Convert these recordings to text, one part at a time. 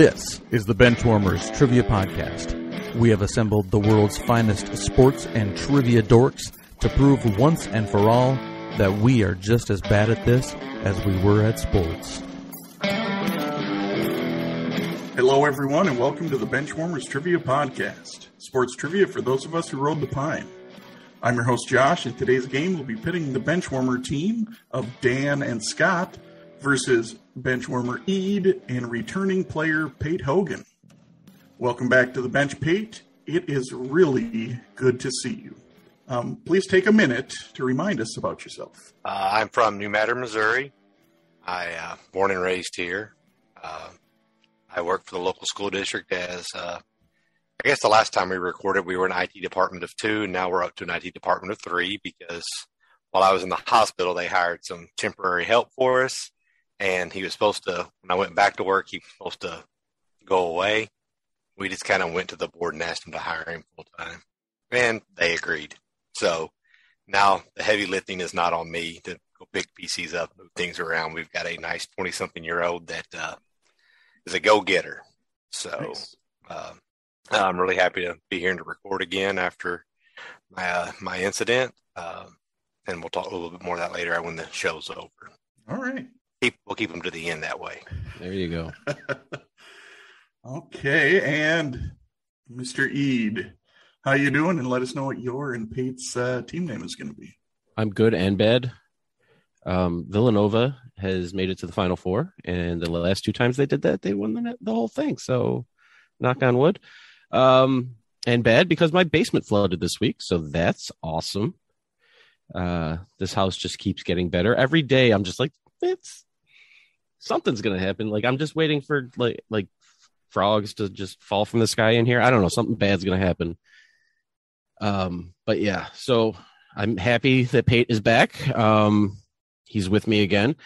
This is the Benchwarmers Trivia Podcast. We have assembled the world's finest sports and trivia dorks to prove once and for all that we are just as bad at this as we were at sports. Hello, everyone, and welcome to the Benchwarmers Trivia Podcast, sports trivia for those of us who rode the pine. I'm your host, Josh, and today's game will be pitting the Benchwarmer team of Dan and Scott versus Benchwarmer Eid and returning player Pate Hogan. Welcome back to the Bench, Pate. It is really good to see you. Please take a minute to remind us about yourself. I'm from New Madrid, Missouri. I born and raised here. I work for the local school district as, I guess the last time we recorded, we were an IT department of 2, and now we're up to an IT department of 3 because while I was in the hospital, they hired some temporary help for us, and he was supposed to, when I went back to work, he was supposed to go away. We just kind of went to the board and asked him to hire him full time, and they agreed. So now the heavy lifting is not on me to go pick PCs up, move things around. We've got a nice 20-something-year-old that is a go-getter. So nice. I'm really happy to be here and to record again after my incident. And we'll talk a little bit more of that later when the show's over. All right. We'll keep them to the end that way. There you go. Okay, and Mr. Eid, how you doing? And let us know what your and Pate's team name is going to be. I'm good and bad. Villanova has made it to the Final Four, and the last 2 times they did that, they won the whole thing. So, knock on wood. And bad because my basement flooded this week, so that's awesome. This house just keeps getting better every day. I'm just like, something's gonna happen. Like I'm just waiting for like frogs to just fall from the sky in here. I don't know, something bad's gonna happen. But yeah, so I'm happy that Pate is back. He's with me again.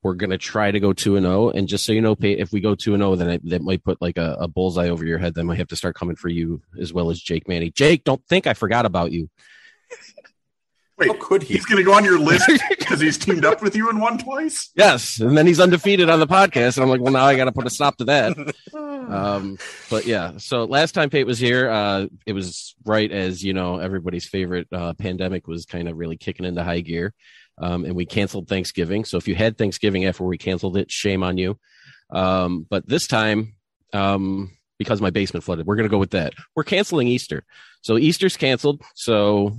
We're gonna try to go 2-0, and just so you know, Pate, if we go 2-0, then that might put like a bullseye over your head. Then I have to start coming for you as well as Jake Manny. Jake, don't think I forgot about you. Wait, how could he? He's going to go on your list because he's teamed up with you and won twice? Yes, and then he's undefeated on the podcast, and I'm like, well, now I got to put a stop to that. But yeah, so last time Pate was here, it was right as, you know, everybody's favorite pandemic was kind of really kicking into high gear, and we canceled Thanksgiving. So if you had Thanksgiving after we canceled it, shame on you. But this time, because my basement flooded, we're going to go with that. We're canceling Easter. So Easter's canceled, so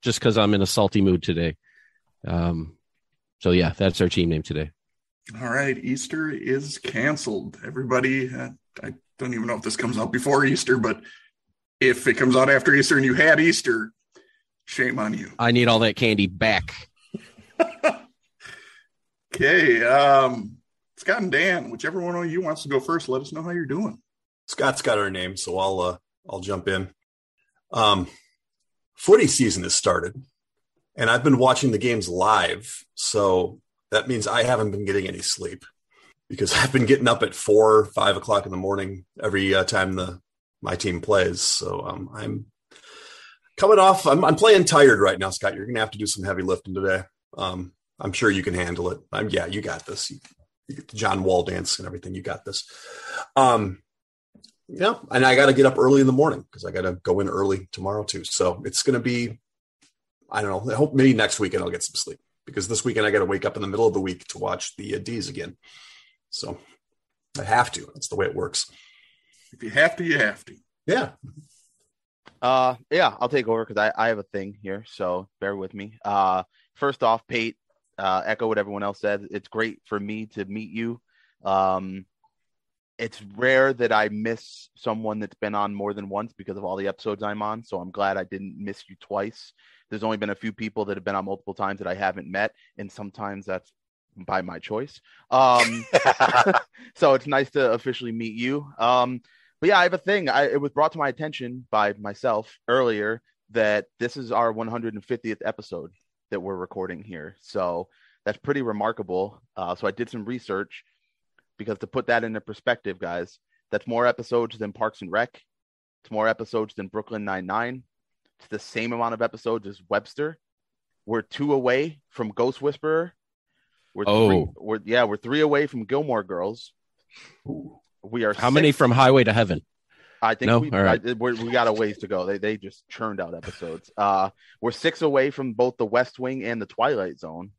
just because I'm in a salty mood today. So yeah, that's our team name today. All right, Easter is canceled. Everybody, I don't even know if this comes out before Easter, but if it comes out after Easter and you had Easter, shame on you. I need all that candy back. Okay, Scott and Dan, whichever one of you wants to go first, let us know how you're doing. Scott's got our name, so I'll jump in. Footy season has started, and I've been watching the games live, so that means I haven't been getting any sleep because I've been getting up at 4 or 5 o'clock in the morning every time my team plays. So I'm coming off. I'm playing tired right now, Scott. You're going to have to do some heavy lifting today. I'm sure you can handle it. Yeah, you got this. You get the John Wall dance and everything. You got this. Yeah, and I got to get up early in the morning because I got to go in early tomorrow too. So it's going to be, I don't know, I hope maybe next weekend I'll get some sleep because this weekend I got to wake up in the middle of the week to watch the D's again. So I have to. That's the way it works. If you have to, you have to. Yeah. Yeah, I'll take over because I have a thing here, so bear with me. First off, Pate, echo what everyone else said. It's great for me to meet you. It's rare that I miss someone that's been on more than once because of all the episodes I'm on. So I'm glad I didn't miss you twice. There's only been a few people that have been on multiple times that I haven't met. And sometimes that's by my choice. So it's nice to officially meet you. But yeah, I have a thing. It was brought to my attention by myself earlier that this is our 150th episode that we're recording here. So that's pretty remarkable. So I did some research. Because to put that into perspective, guys, that's more episodes than Parks and Rec. It's more episodes than Brooklyn Nine-Nine. It's the same amount of episodes as Webster. We're 2 away from Ghost Whisperer. We're 3 away from Gilmore Girls. We are How many from Highway to Heaven? I think No? we All right. we got a ways to go. They just churned out episodes. We're 6 away from both the West Wing and the Twilight Zone,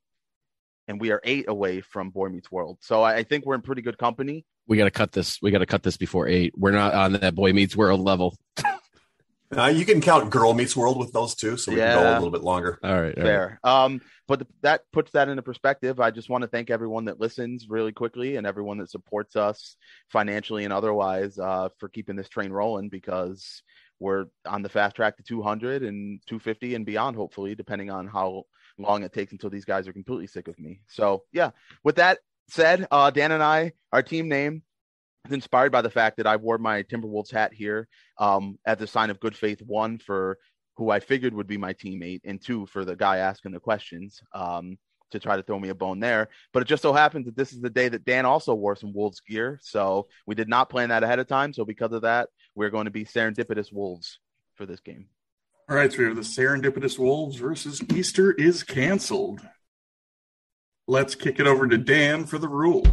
and we are 8 away from Boy Meets World. So I think we're in pretty good company. We got to cut this. We got to cut this before 8. We're not on that Boy Meets World level. You can count Girl Meets World with those two, so we can go a little bit longer. All right. Fair. But that puts that into perspective. I just want to thank everyone that listens really quickly and everyone that supports us financially and otherwise for keeping this train rolling, because we're on the fast track to 200 and 250 and beyond, hopefully, depending on how long it takes until these guys are completely sick of me. So, yeah, with that said, Dan and I, our team name is inspired by the fact that I wore my Timberwolves hat here as a sign of good faith, 1, for who I figured would be my teammate, and 2, for the guy asking the questions to try to throw me a bone there. But it just so happens that this is the day that Dan also wore some Wolves gear. So we did not plan that ahead of time. So because of that, we're going to be serendipitous Wolves for this game. All right, so we have the Serendipitous Wolves versus Easter is Canceled. Let's kick it over to Dan for the rules.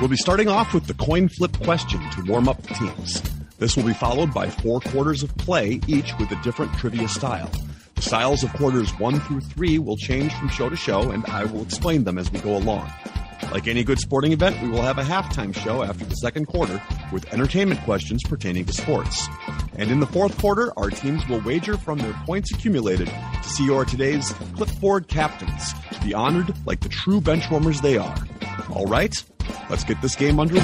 We'll be starting off with the coin flip question to warm up the teams. This will be followed by 4 quarters of play, each with a different trivia style. The styles of quarters 1 through 3 will change from show to show, and I will explain them as we go along. Like any good sporting event, we will have a halftime show after the second quarter with entertainment questions pertaining to sports. And in the fourth quarter, our teams will wager from their points accumulated to see your today's clipboard captains, to be honored like the true benchwarmers they are. All right, let's get this game underway.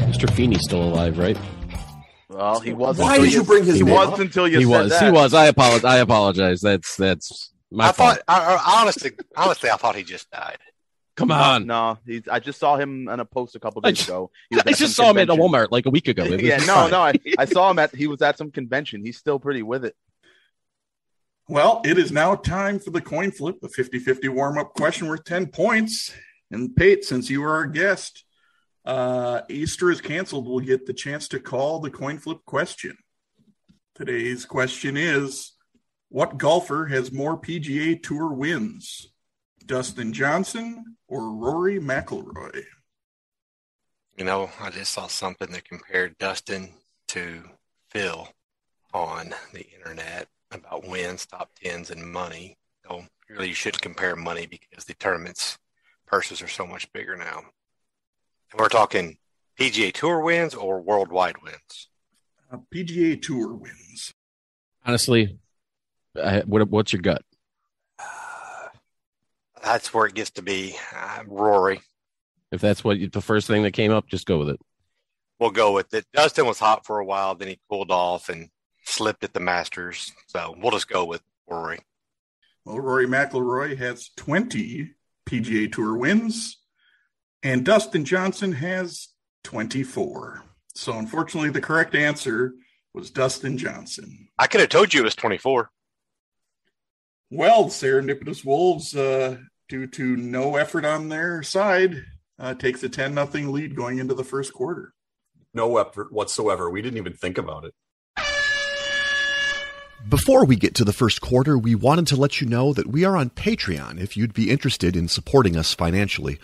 Mr. Feeney's still alive, right? Well, he wasn't. Why did you bring his name up? Until you He said was. that. He was. I apologize. That's my fault. Honestly, I thought he just died. Come on. No, I just saw him on a post a couple days ago. I just saw him at a Walmart like a week ago. Yeah, I saw him he was at some convention. He's still pretty with it. Well, it is now time for the coin flip, a 50-50 warm-up question worth 10 points. And Pate, since you are our guest, Easter is Canceled will get the chance to call the coin flip question. Today's question is, what golfer has more PGA Tour wins? Dustin Johnson or Rory McIlroy? You know, I just saw something that compared Dustin to Phil on the internet about wins, top tens, and money. So really, you shouldn't compare money because the tournament's purses are so much bigger now. And we're talking PGA Tour wins or worldwide wins? PGA Tour wins. Honestly, what's your gut? That's where it gets to be Rory. If that's the first thing that came up, just go with it. We'll go with it. Dustin was hot for a while, then he cooled off and slipped at the Masters. So we'll just go with Rory. Well, Rory McIlroy has 20 PGA Tour wins, and Dustin Johnson has 24. So unfortunately, the correct answer was Dustin Johnson. I could have told you it was 24. Well, Serendipitous Wolves, due to no effort on their side, takes a 10-0 lead going into the first quarter. No effort whatsoever. We didn't even think about it. Before we get to the first quarter, we wanted to let you know that we are on Patreon if you'd be interested in supporting us financially.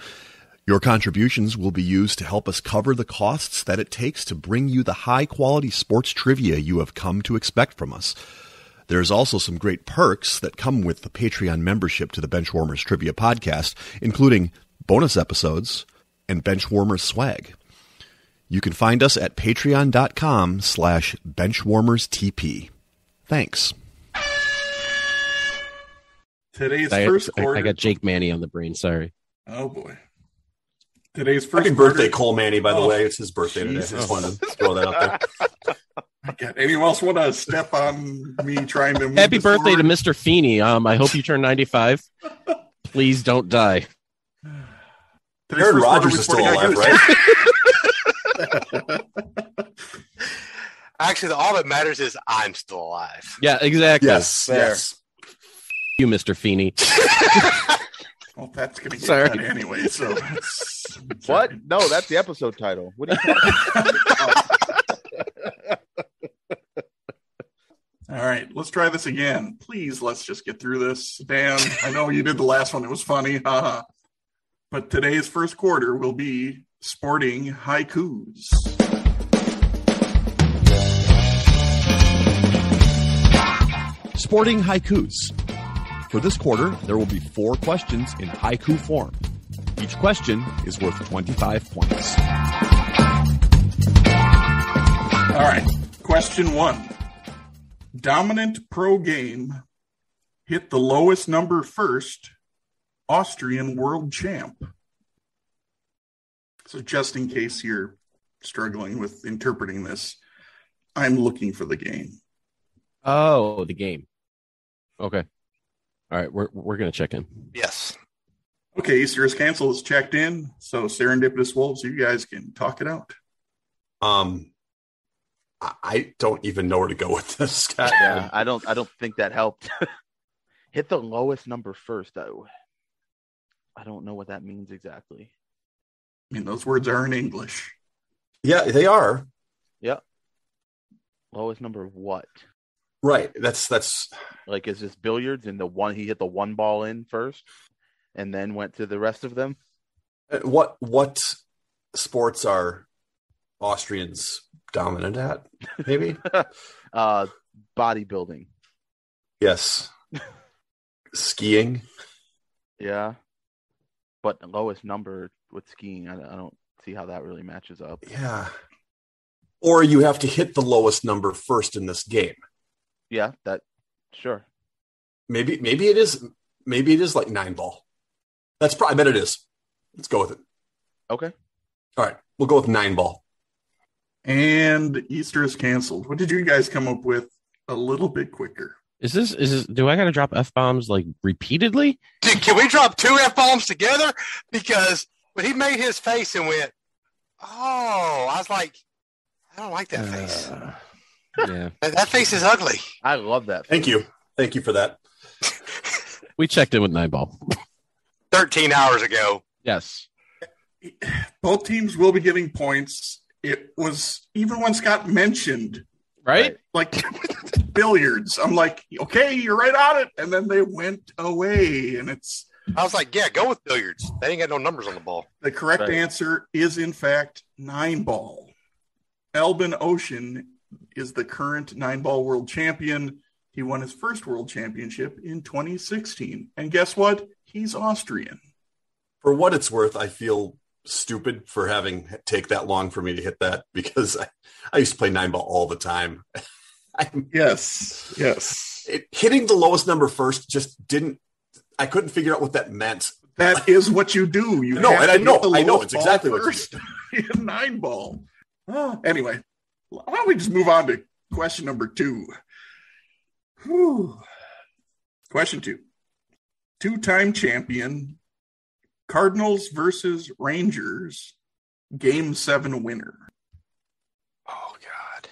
Your contributions will be used to help us cover the costs that it takes to bring you the high-quality sports trivia you have come to expect from us. There's also some great perks that come with the Patreon membership to the Benchwarmers Trivia Podcast, including bonus episodes and Benchwarmers swag. You can find us at patreon.com/benchwarmerstp. Thanks. Today's first quarter. I got Jake Manny on the brain. Sorry. Oh, boy. Today's first Happy quarter. birthday, Cole Manny, by the way. It's his birthday today. I just wanted to throw that out there. God, anyone else want to step on me trying to move Happy this birthday forward? to Mr. Feeny. I hope you turn 95. Please don't die. Today's Aaron first quarter, Rodgers we is still put alive, together- right? Actually, all that matters is I'm still alive. Yeah, exactly. Yes, yes. You, Mr. Feeny. Well, that's going to get Sorry. cut anyway. So What? No, that's the episode title. What are you talking about? All right, let's try this again. Please, let's just get through this. Dan, I know you did the last one. It was funny. Haha. But today's first quarter will be sporting haikus. Sporting haikus. For this quarter, there will be 4 questions in haiku form. Each question is worth 25 points. All right, question 1. Dominant pro game hit the lowest number first, Austrian world champ. So just in case you're struggling with interpreting this, I'm looking for the game. Oh, the game. Okay. All right, we're gonna check in. Yes. Okay, Easter is canceled. Is checked in. So Serendipitous Wolves, you guys can talk it out. I don't even know where to go with this, Scott. Yeah, I don't think that helped. Hit the lowest number first, though. I don't know what that means exactly. I mean, those words are in English. Yeah, they are. Yeah. Lowest number of what? Right. That's Like, is this billiards and he hit the one ball in first and then went to the rest of them? what sports are Austrians dominant at? Maybe. Bodybuilding. Yes. Skiing. Yeah. But the lowest number with skiing, I don't see how that really matches up. Yeah. Or you have to hit the lowest number first in this game. Yeah, sure. Maybe it is like 9-ball. I bet it is. Let's go with it. Okay. All right. We'll go with 9-ball. And Easter is canceled. What did you guys come up with a little bit quicker? Is this do I gotta drop F-bombs like repeatedly? Dude, can we drop 2 F-bombs together? Because when he made his face and went, oh, I was like, I don't like that face. Yeah. That face is ugly. I love that. Thank you for that. We checked in with 9-ball. 13 hours ago. Yes. Both teams will be getting points. It was, even when Scott mentioned, Right? like billiards, I'm like, okay, you're right on it. And then they went away. And I was like, yeah, go with billiards. They ain't got no numbers on the ball. the correct answer is, in fact, 9-ball. Albin Ocean is the current 9-ball world champion. He won his first world championship in 2016. And guess what? He's Austrian. For what it's worth, I feel stupid for having take that long for me to hit that, because I used to play 9-ball all the time. Yes. Hitting the lowest number first just I couldn't figure out what that meant. That is what you do. You have I to know. hit the I know. lowest It's exactly ball what you first in 9-ball. Anyway, why don't we just move on to question number 2? Whew. Question 2. 2-time champion, Cardinals versus Rangers, Game 7 winner. Oh, God.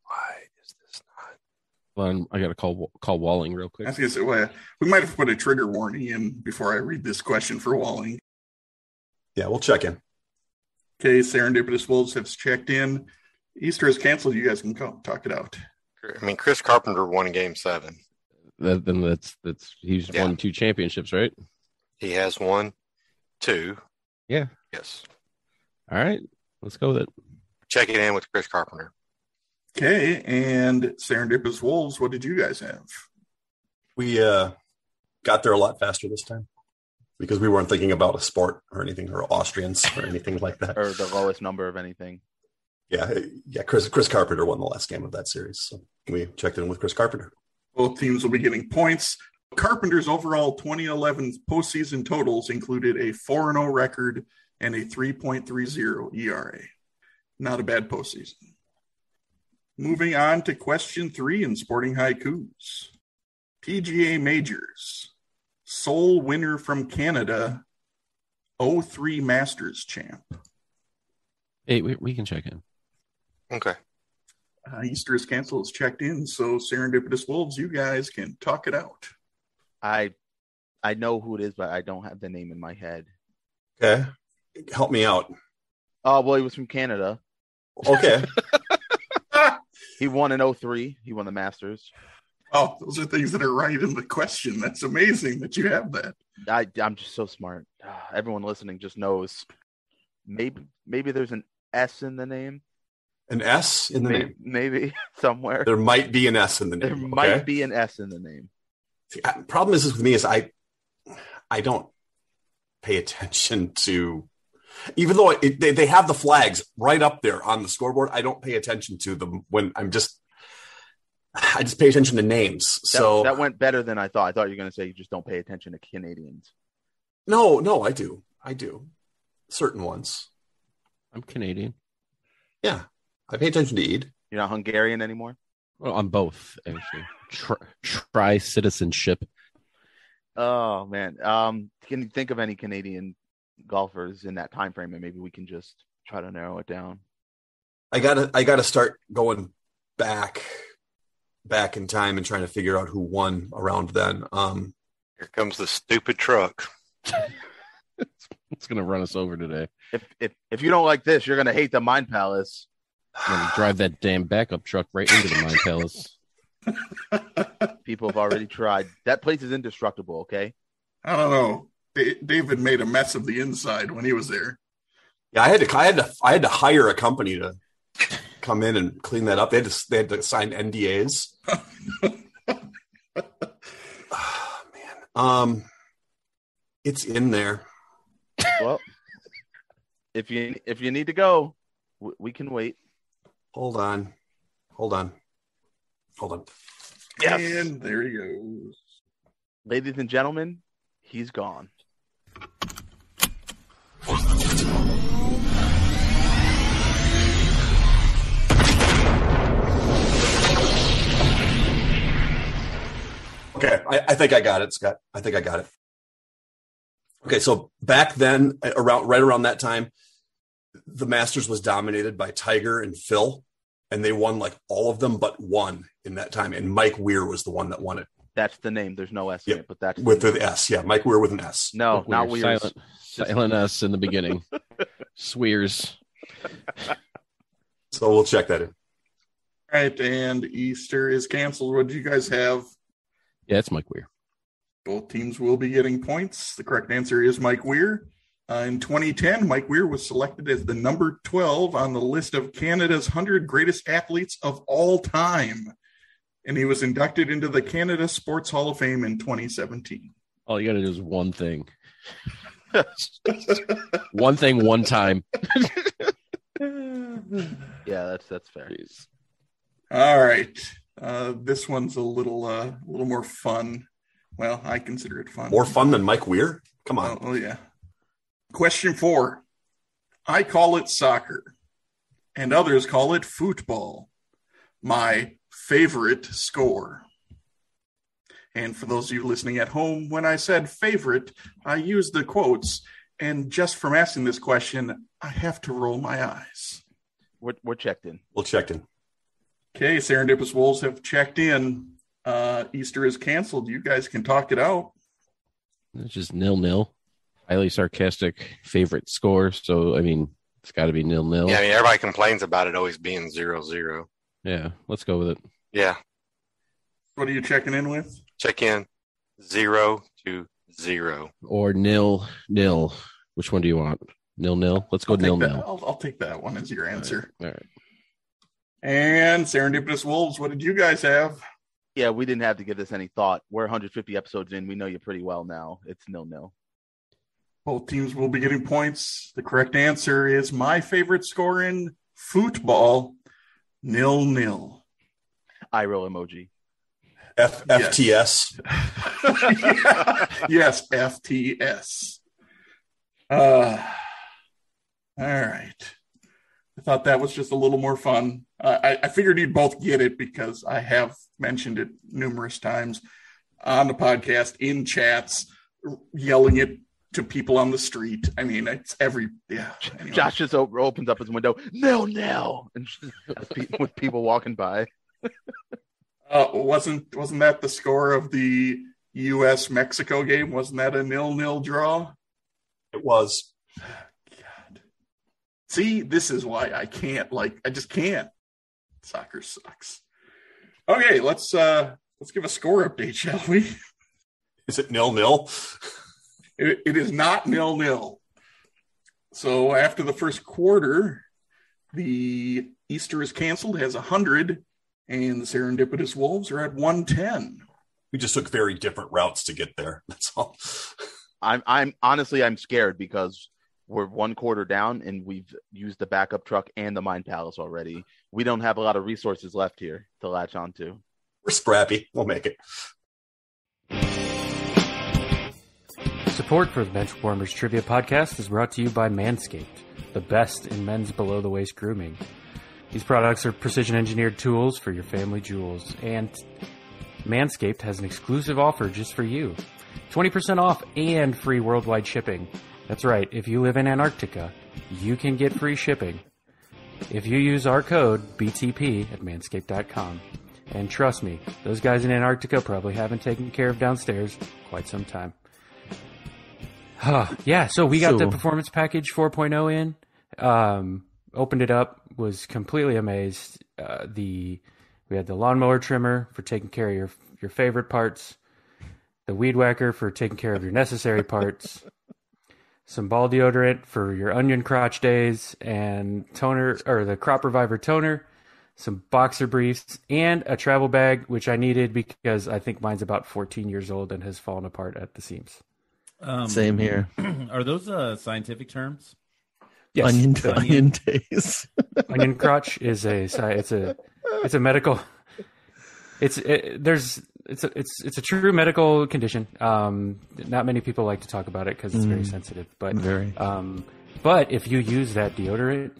Why is this not? Well, I got to call Walling real quick. I was going to say, well, we might have put a trigger warning in before I read this question for Walling. Yeah, we'll check in. Okay, Serendipitous Wolves have checked in. Easter is canceled. You guys can talk it out. I mean, Chris Carpenter won Game 7. Then that's he's won 2 championships, right? He has won 2. Yeah. Yes. All right, let's go with it. Check it in with Chris Carpenter. Okay, and Serendipitous Wolves, what did you guys have? We got there a lot faster this time because we weren't thinking about a sport or anything, or Austrians or anything like that. Or the lowest number of anything. Yeah. Chris Carpenter won the last game of that series, so we checked in with Chris Carpenter. Both teams will be getting points. Carpenter's overall 2011 postseason totals included a 4-0 record and a 3.30 ERA. Not a bad postseason. Moving on to question 3 in Sporting Haikus. PGA Majors. Sole winner from Canada. 03 Masters champ. Hey, we can check in. Okay. Easter is canceled. It's checked in. So Serendipitous Wolves, you guys can talk it out. I know who it is, but I don't have the name in my head. Okay. Help me out. Oh, well, he was from Canada. Okay. He won in 2003. He won the Masters. Oh, those are things that are right in the question. That's amazing that you have that. I'm just so smart. Everyone listening just knows. Maybe there's an S in the name. An S in the name? Maybe somewhere. There might be an S in the name. There might be an S in the name. See, problem is with me is I don't pay attention to, even though they have the flags right up there on the scoreboard, I don't pay attention to them when I just pay attention to names. So that went better than I thought. I thought you were going to say you just don't pay attention to Canadians. No, I do. Certain ones. I'm Canadian. Yeah. I pay attention to Eid. You're not Hungarian anymore? Well, I'm both, actually. Try citizenship. Oh, man. Can you think of any Canadian golfers in that time frame, and maybe we can just try to narrow it down? I gotta start going back in time and trying to figure out who won around then. Here comes the stupid truck. It's gonna run us over today. If you don't like this, you're gonna hate the Mind Palace. I'm gonna drive that damn backup truck right into the Mind Palace. People have already tried. That place is indestructible. Okay. I don't know. David made a mess of the inside when he was there. Yeah, I had to hire a company to come in and clean that up. They had to sign NDAs. Oh, man. It's in there. Well, if you need to go, we can wait. Hold on. Yes. And there he goes. Ladies and gentlemen, he's gone. Okay, I think I got it, Scott. I think I got it. Okay, so back then, right around that time, the Masters was dominated by Tiger and Phil, and they won like all of them but one in that time. And Mike Weir was the one that won it. That's the name. There's no S in it, but that's with the S. Yeah, Mike Weir with an S. No, not Weir. Silent S in the beginning. Swears. So we'll check that in. All right, and Easter is canceled. What do you guys have? Yeah, it's Mike Weir. Both teams will be getting points. The correct answer is Mike Weir. In 2010, Mike Weir was selected as the number 12 on the list of Canada's 100 greatest athletes of all time. And he was inducted into the Canada Sports Hall of Fame in 2017. All you got to do is one thing. One thing, one time. Yeah, that's fair. Jeez. All right. This one's a little more fun. Well, I consider it fun. More fun than Mike Weir? Come on. Oh, yeah. Question 4. I call it soccer, and others call it football. My favorite score. And for those of you listening at home, when I said favorite, I used the quotes. And just from asking this question, I have to roll my eyes. We're checked in. We'll check in. Okay, Serendipitous Wolves have checked in. Easter is canceled. You guys can talk it out. It's just 0-0. Highly sarcastic favorite score. So, I mean, it's got to be 0-0. Yeah, I mean, everybody complains about it always being 0-0. Yeah, let's go with it. Yeah. What are you checking in with? Check in 0-0. Or 0-0. Which one do you want? 0-0? Let's go 0-0. I'll take that one as your answer. All right. And Serendipitous Wolves, what did you guys have? Yeah, we didn't have to give this any thought. We're 150 episodes in. We know you pretty well now. It's 0-0. Both teams will be getting points. The correct answer is my favorite score in football, 0-0. Eye roll emoji. FTS. Yes, FTS. All right. I thought that was just a little more fun. I figured you'd both get it because I have mentioned it numerous times on the podcast, in chats, yelling it to people on the street. I mean, it's Anyway. Josh just opens up his window, 0-0, and with people walking by. Wasn't that the score of the U.S.-Mexico game? Wasn't that a 0-0 draw? It was. God. See, this is why I can't. I just can't. Soccer sucks. Okay, let's give a score update, shall we? Is it 0-0? It is not 0-0. So after the first quarter, the Easter is canceled, has 100, and the Serendipitous Wolves are at 110. We just took very different routes to get there. That's all. I'm honestly scared because we're one quarter down and we've used the backup truck and the Mine Palace already. We don't have a lot of resources left here to latch onto. We're scrappy. We'll make it. Support for the Benchwarmers Trivia Podcast is brought to you by Manscaped, the best in men's below-the-waist grooming. These products are precision-engineered tools for your family jewels, and Manscaped has an exclusive offer just for you. 20% off and free worldwide shipping. That's right, if you live in Antarctica, you can get free shipping if you use our code BTP at manscaped.com. And trust me, those guys in Antarctica probably haven't taken care of downstairs quite some time. Yeah, so we got the Performance Package 4.0 in. Opened it up, was completely amazed. We had the lawnmower trimmer for taking care of your favorite parts, the weed whacker for taking care of your necessary parts, some ball deodorant for your onion crotch days, and toner, or the Crop Reviver toner, some boxer briefs, and a travel bag, which I needed because I think mine's about 14 years old and has fallen apart at the seams. Same here. Are those scientific terms? Yes. Onion days. Onion crotch is it's a medical. It's a true medical condition. Not many people like to talk about it because it's very sensitive. But but if you use that deodorant,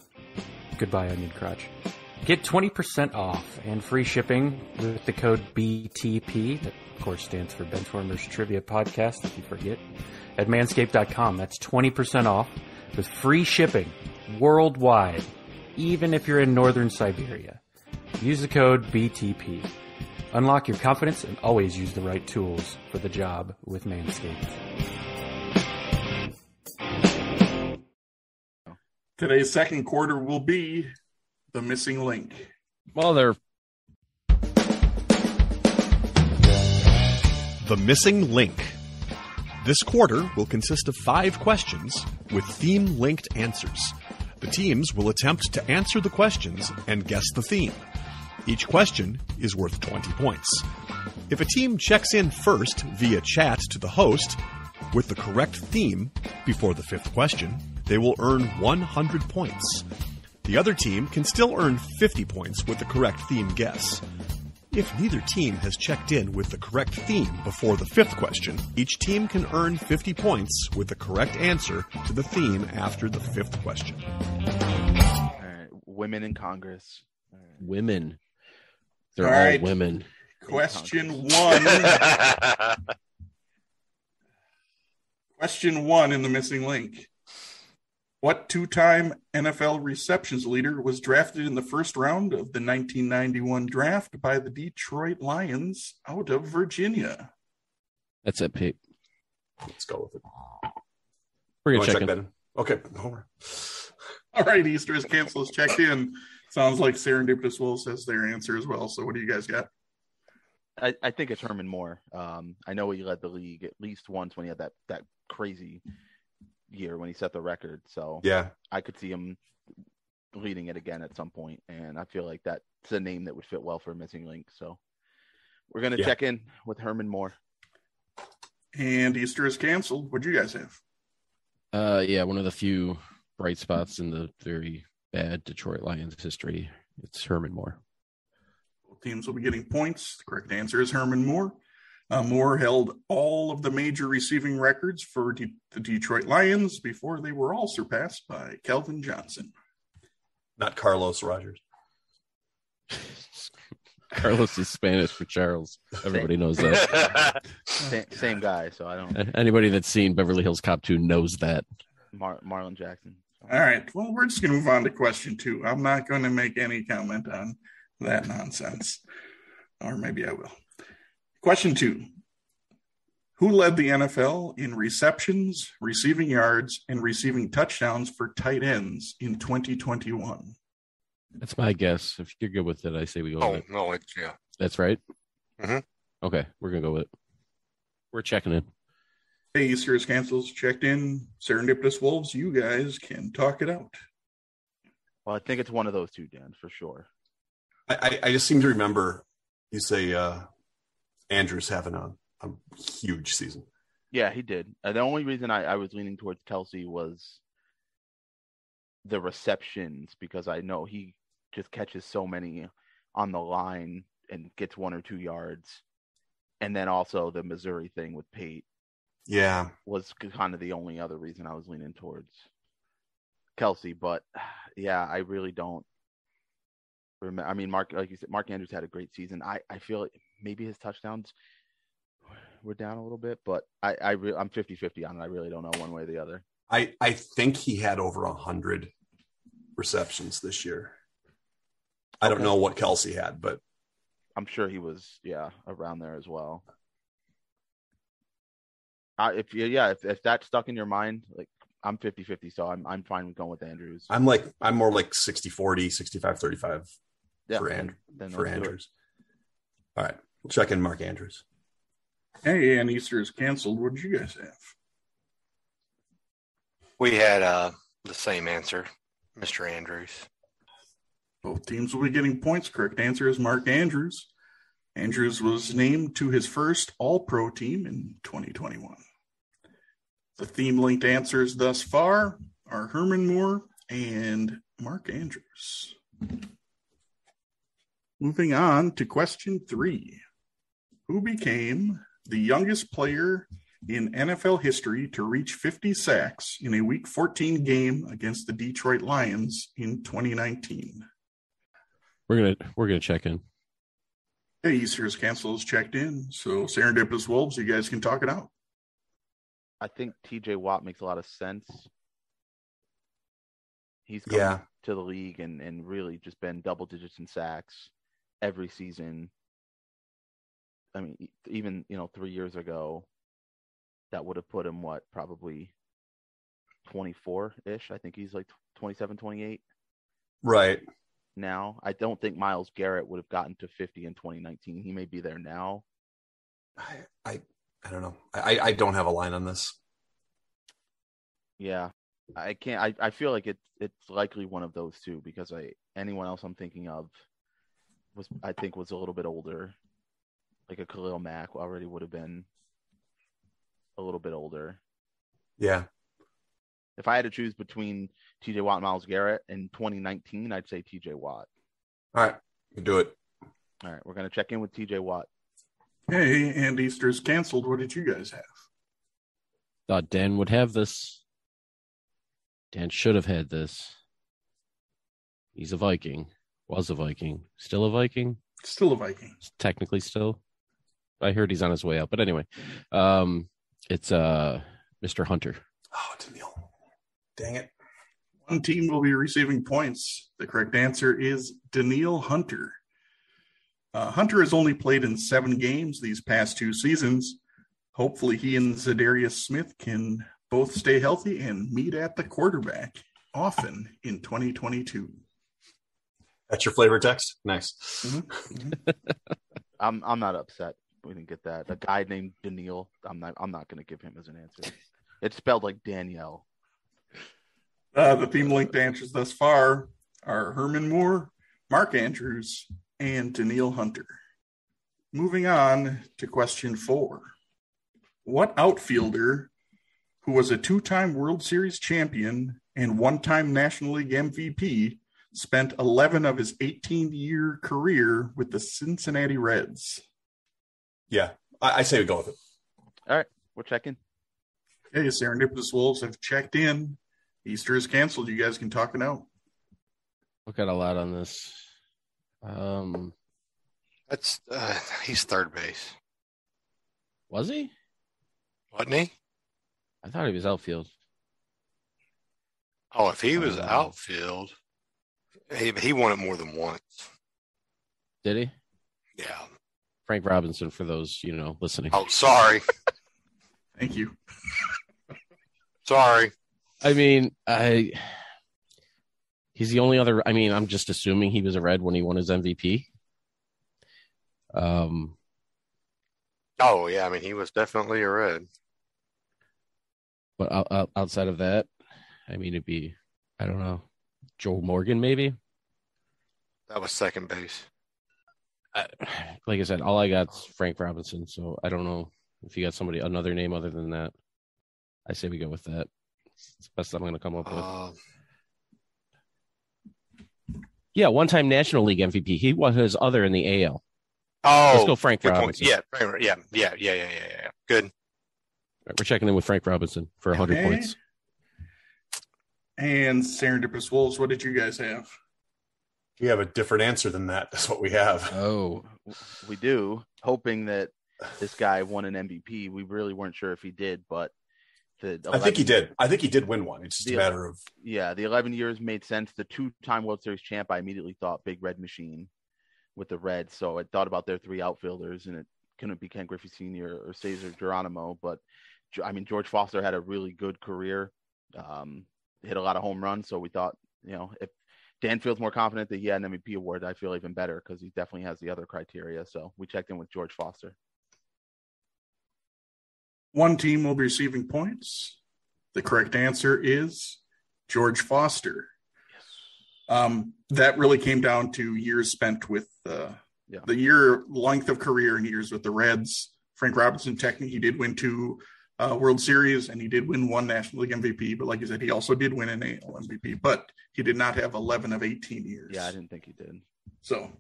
goodbye onion crotch. Get 20% off and free shipping with the code BTP. That, of course, stands for Benchwarmers Trivia Podcast, if you forget, at manscaped.com. That's 20% off with free shipping worldwide, even if you're in northern Siberia. Use the code BTP. Unlock your confidence and always use the right tools for the job with Manscaped. Today's second quarter will be the missing link. Mother. The Missing Link. This quarter will consist of 5 questions with theme-linked answers. The teams will attempt to answer the questions and guess the theme. Each question is worth 20 points. If a team checks in first via chat to the host with the correct theme before the 5th question, they will earn 100 points. The other team can still earn 50 points with the correct theme guess. If neither team has checked in with the correct theme before the 5th question, each team can earn 50 points with the correct answer to the theme after the 5th question. All right. Women in Congress. Women. They're All all right. women. Question 1. Question 1 in the missing link. What 2-time NFL receptions leader was drafted in the first round of the 1991 draft by the Detroit Lions out of Virginia? That's it, Pete. Let's go with it. We're You going to wanna check in. Ben? Okay. Over. All right, Easter is canceled. Is checked in. Sounds like Serendipitous Wolves has their answer as well. So what do you guys got? I think it's Herman Moore. I know he led the league at least once when he had that crazy year when he set the record. So Yeah. I could see him leading it again at some point, and I feel like that's a name that would fit well for a missing link. So we're going to check in with Herman Moore. And Easter is canceled. What do you guys have? Yeah, one of the few bright spots in the very bad Detroit Lions history. It's Herman Moore. Both teams will be getting points. The correct answer is Herman Moore. Moore held all of the major receiving records for the Detroit Lions before they were all surpassed by Calvin Johnson. Not Carlos Rogers. Carlos is Spanish for Charles. Everybody knows that. Same guy, so I don't. Anybody that's seen Beverly Hills Cop 2 knows that. Marlon Jackson. All right. Well, we're just going to move on to question 2. I'm not going to make any comment on that nonsense. Or maybe I will. Question 2. Who led the NFL in receptions, receiving yards, and receiving touchdowns for tight ends in 2021? That's my guess. If you're good with it, I say we go with Oh, it. no, it's, yeah. That's right? Mhm. Okay, we're going to go with it. We're checking in. Hey, Easter's cancels checked in. Serendipitous Wolves, you guys can talk it out. Well, I think it's one of those two, Dan, for sure. I just seem to remember you say Andrews having a huge season. Yeah, he did. The only reason I was leaning towards Kelsey was the receptions, because I know he just catches so many on the line and gets 1 or 2 yards. And then also the Missouri thing with Pate Yeah. was kind of the only other reason I was leaning towards Kelsey. But yeah, I really don't remember. I mean, Mark, like you said, Mark Andrews had a great season. I feel like maybe his touchdowns were down a little bit, but I'm 50-50 on it. I really don't know one way or the other. I think he had over 100 receptions this year. I don't know what Kelsey had, but I'm sure he was, around there as well. If that's stuck in your mind, like I'm 50-50, so I'm fine with going with Andrews. I'm more like 60-40, 65-35 for Andrews. All right, we'll check in Mark Andrews. Hey, and Easter is canceled. What did you guys have? We had the same answer, Mr. Andrews. Both teams will be getting points. Correct answer is Mark Andrews. Andrews was named to his first All-Pro team in 2021. The theme-linked answers thus far are Herman Moore and Mark Andrews. Moving on to question 3. Who became the youngest player in NFL history to reach 50 sacks in a Week 14 game against the Detroit Lions in 2019? We're gonna check in. Hey, Easter's cancel is checked in. So Serendipitous Wolves, you guys can talk it out. I think TJ Watt makes a lot of sense. He's come to the league and really just been double digits in sacks every season. I mean, even 3 years ago, that would have put him probably 24-ish. I think he's like 27, 28. Right. Now, I don't think Myles Garrett would have gotten to 50 in 2019. He may be there now. I don't know. I don't have a line on this. Yeah, I can't. I feel like it's likely one of those two, because anyone else I'm thinking of was a little bit older. Like a Khalil Mack already would have been a little bit older. Yeah. If I had to choose between TJ Watt and Myles Garrett in 2019, I'd say TJ Watt. All right, we do it. All right, we're going to check in with TJ Watt. Hey, and Easter's canceled. What did you guys have? Thought Dan would have this. Dan should have had this. He's a Viking. Was a Viking. Still a Viking? Still a Viking. Technically still. I heard he's on his way out. But anyway, it's Mr. Hunter. Oh, Daniil. Dang it. One team will be receiving points. The correct answer is Daniil Hunter. Hunter has only played in 7 games these past 2 seasons. Hopefully he and Zadarius Smith can both stay healthy and meet at the quarterback often in 2022. That's your flavor text? Nice. Mm-hmm. I'm not upset we didn't get that. A guy named Daniil, I'm not going to give him as an answer. It's spelled like Danielle. The theme-linked answers thus far are Herman Moore, Mark Andrews, and Daniil Hunter. Moving on to question 4. What outfielder who was a 2-time World Series champion and 1-time National League MVP spent 11 of his 18-year career with the Cincinnati Reds? Yeah, I say we go with it. All right, we're checking. Okay, Serendipitous Wolves have checked in. Easter is canceled. You guys can talk it out. I've got a lot on this. That's he's third base. Was he? Wasn't he? I thought he was outfield. Oh, if he was outfield, he won it more than once. Did he? Yeah. Frank Robinson, for those, listening. Oh, sorry. Thank you. Sorry. I mean, He's the only other. I mean, I'm just assuming he was a Red when he won his MVP. Oh yeah, I mean he was definitely a Red. But outside of that, I mean, it'd be, I don't know, Joe Morgan maybe. That was second base. Like I said, all I got's Frank Robinson, so I don't know if you got another name other than that. I say we go with that. It's the best I'm going to come up with. Yeah, one-time National League MVP. He was his other in the AL. Oh, let's go Frank Robinson. Yeah. Good. Right, we're checking in with Frank Robinson for 100 points. And Serendipitous Wolves, what did you guys have? We have a different answer than that. That's what we have. Oh, we do. Hoping that this guy won an MVP. We really weren't sure if he did, but I think he did. I think he did win one. It's just a matter of the 11 years made sense. The 2-time World Series champ, I immediately thought Big Red Machine with the Reds. So I thought about their 3 outfielders, and it couldn't be Ken Griffey Sr. or Cesar Geronimo. But I mean, George Foster had a really good career, hit a lot of home runs. So we thought, if Dan feels more confident that he had an MVP award, I feel even better because he definitely has the other criteria. So we checked in with George Foster. One team will be receiving points. The correct answer is George Foster. Yes. That really came down to years spent with the year length of career and years with the Reds. Frank Robinson, technically, he did win 2 World Series, and he did win 1 National League MVP. But like you said, he also did win an AL MVP, but he did not have 11 of 18 years. Yeah, I didn't think he did. So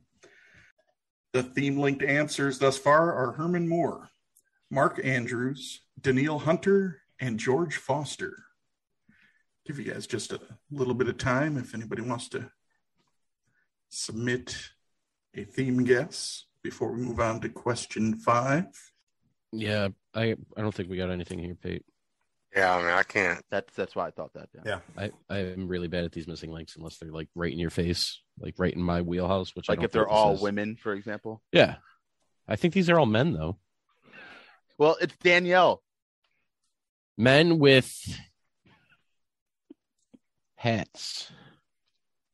the theme-linked answers thus far are Herman Moore, Mark Andrews, Daniil Hunter, and George Foster. Give you guys just a little bit of time if anybody wants to submit a theme guess before we move on to question 5. Yeah, I don't think we got anything here, Pate. Yeah, I mean, I can't. That's why I thought that. Yeah. I am really bad at these missing links unless they're like right in your face, like right in my wheelhouse. Which like I don't if they're think all this is. women, for example. Yeah, I think these are all men though. Well, it's Danielle. Men with hats.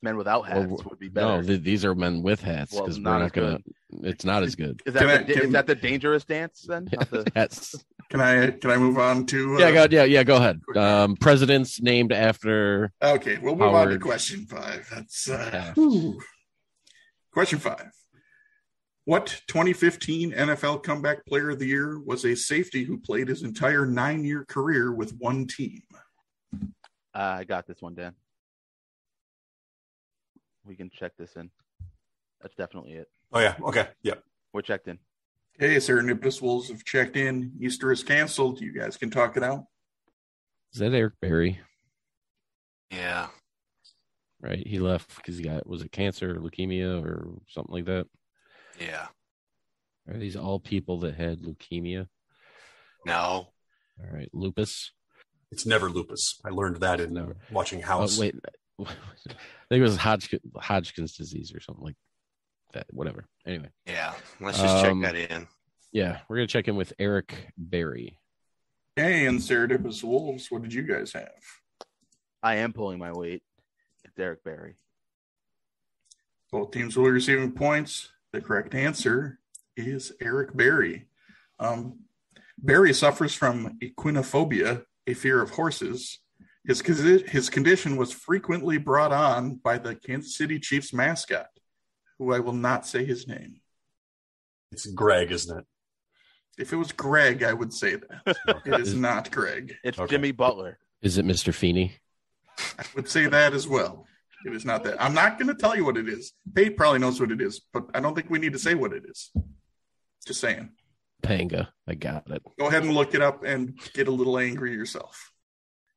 Men without hats would be better. No, these are men with hats because we're not gonna. It's not as good. Is that the dangerous dance then? Yes. Can I move on to? Go ahead. Presidents named after. Okay, we'll move on to question 5. That's question 5. What 2015 NFL Comeback Player of the Year was a safety who played his entire 9-year career with one team? I got this one, Dan. We can check this in. That's definitely it. Oh, yeah. Okay. Yep. We're checked in. Okay, Serendipitous Wolves have checked in. Easter is canceled. You guys can talk it out. Is that Eric Berry? Yeah. Right. He left because was it cancer, or leukemia, or something like that? Yeah. Are these all people that had leukemia? No. All right. Lupus? It's never lupus. I learned that in watching House. Oh, wait. I think it was Hodgkin's disease or something like that. Whatever. Anyway. Yeah. Let's just check that in. Yeah. We're going to check in with Eric Berry. Hey, and Serendipitous Wolves, what did you guys have? I am pulling my weight. It's Eric Berry. Both teams will be receiving points. The correct answer is Eric Berry. Berry suffers from equinophobia, a fear of horses. His condition was frequently brought on by the Kansas City Chiefs mascot, who I will not say his name. It's Greg, isn't it? If it was Greg, I would say that. It is not Greg. It's okay. Jimmy Butler. Is it Mr. Feeny? I would say that as well. It is not that. I'm not going to tell you what it is. Pate probably knows what it is, but I don't think we need to say what it is. Just saying. Panga. I got it. Go ahead and look it up and get a little angry yourself.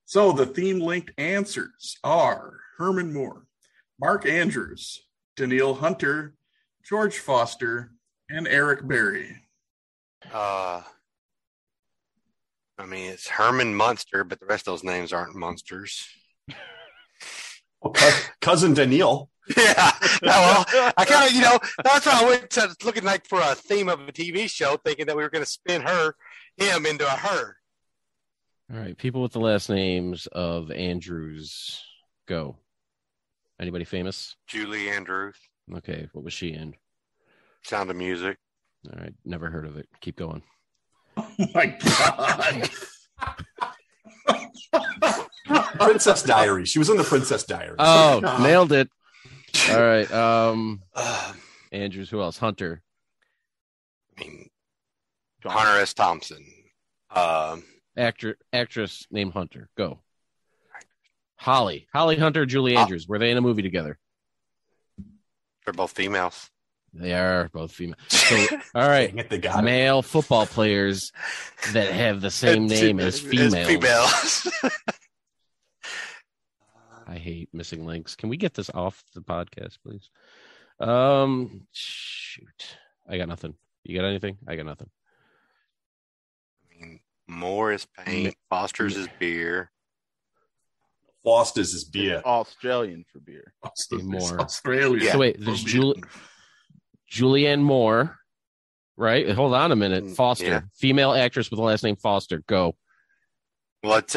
So the theme-linked answers are Herman Moore, Mark Andrews, Daniil Hunter, George Foster, and Eric Berry. I mean, it's Herman Munster, but the rest of those names aren't monsters. Well, cousin Daniil. Yeah. Well, I kind of, that's why I went to looking like for a theme of a TV show, thinking that we were going to spin him into a her. All right. People with the last names of Andrews, go. Anybody famous? Julie Andrews. Okay, what was she in? Sound of Music. All right, never heard of it. Keep going. Oh my God. Princess Diaries. She was in the Princess Diaries. Oh, nailed it. All right. Andrews, who else? Hunter. I mean, Hunter S. Thompson. Actress named Hunter. Go. Holly Hunter, Julie Andrews. Were they in a movie together? They're both females. They are both female. So, all right. Dang it, they got it. Male football players that have the same name as females. I hate missing links. Can we get this off the podcast, please? Shoot. I got nothing. You got anything? I got nothing. I mean, Moore is paint. Foster's is beer. Foster's is beer. Australian for beer. Moore. Australia. So wait, there's Julianne Moore, right? Hold on a minute. Foster, Yeah. female actress with the last name Foster. Go. Well, it's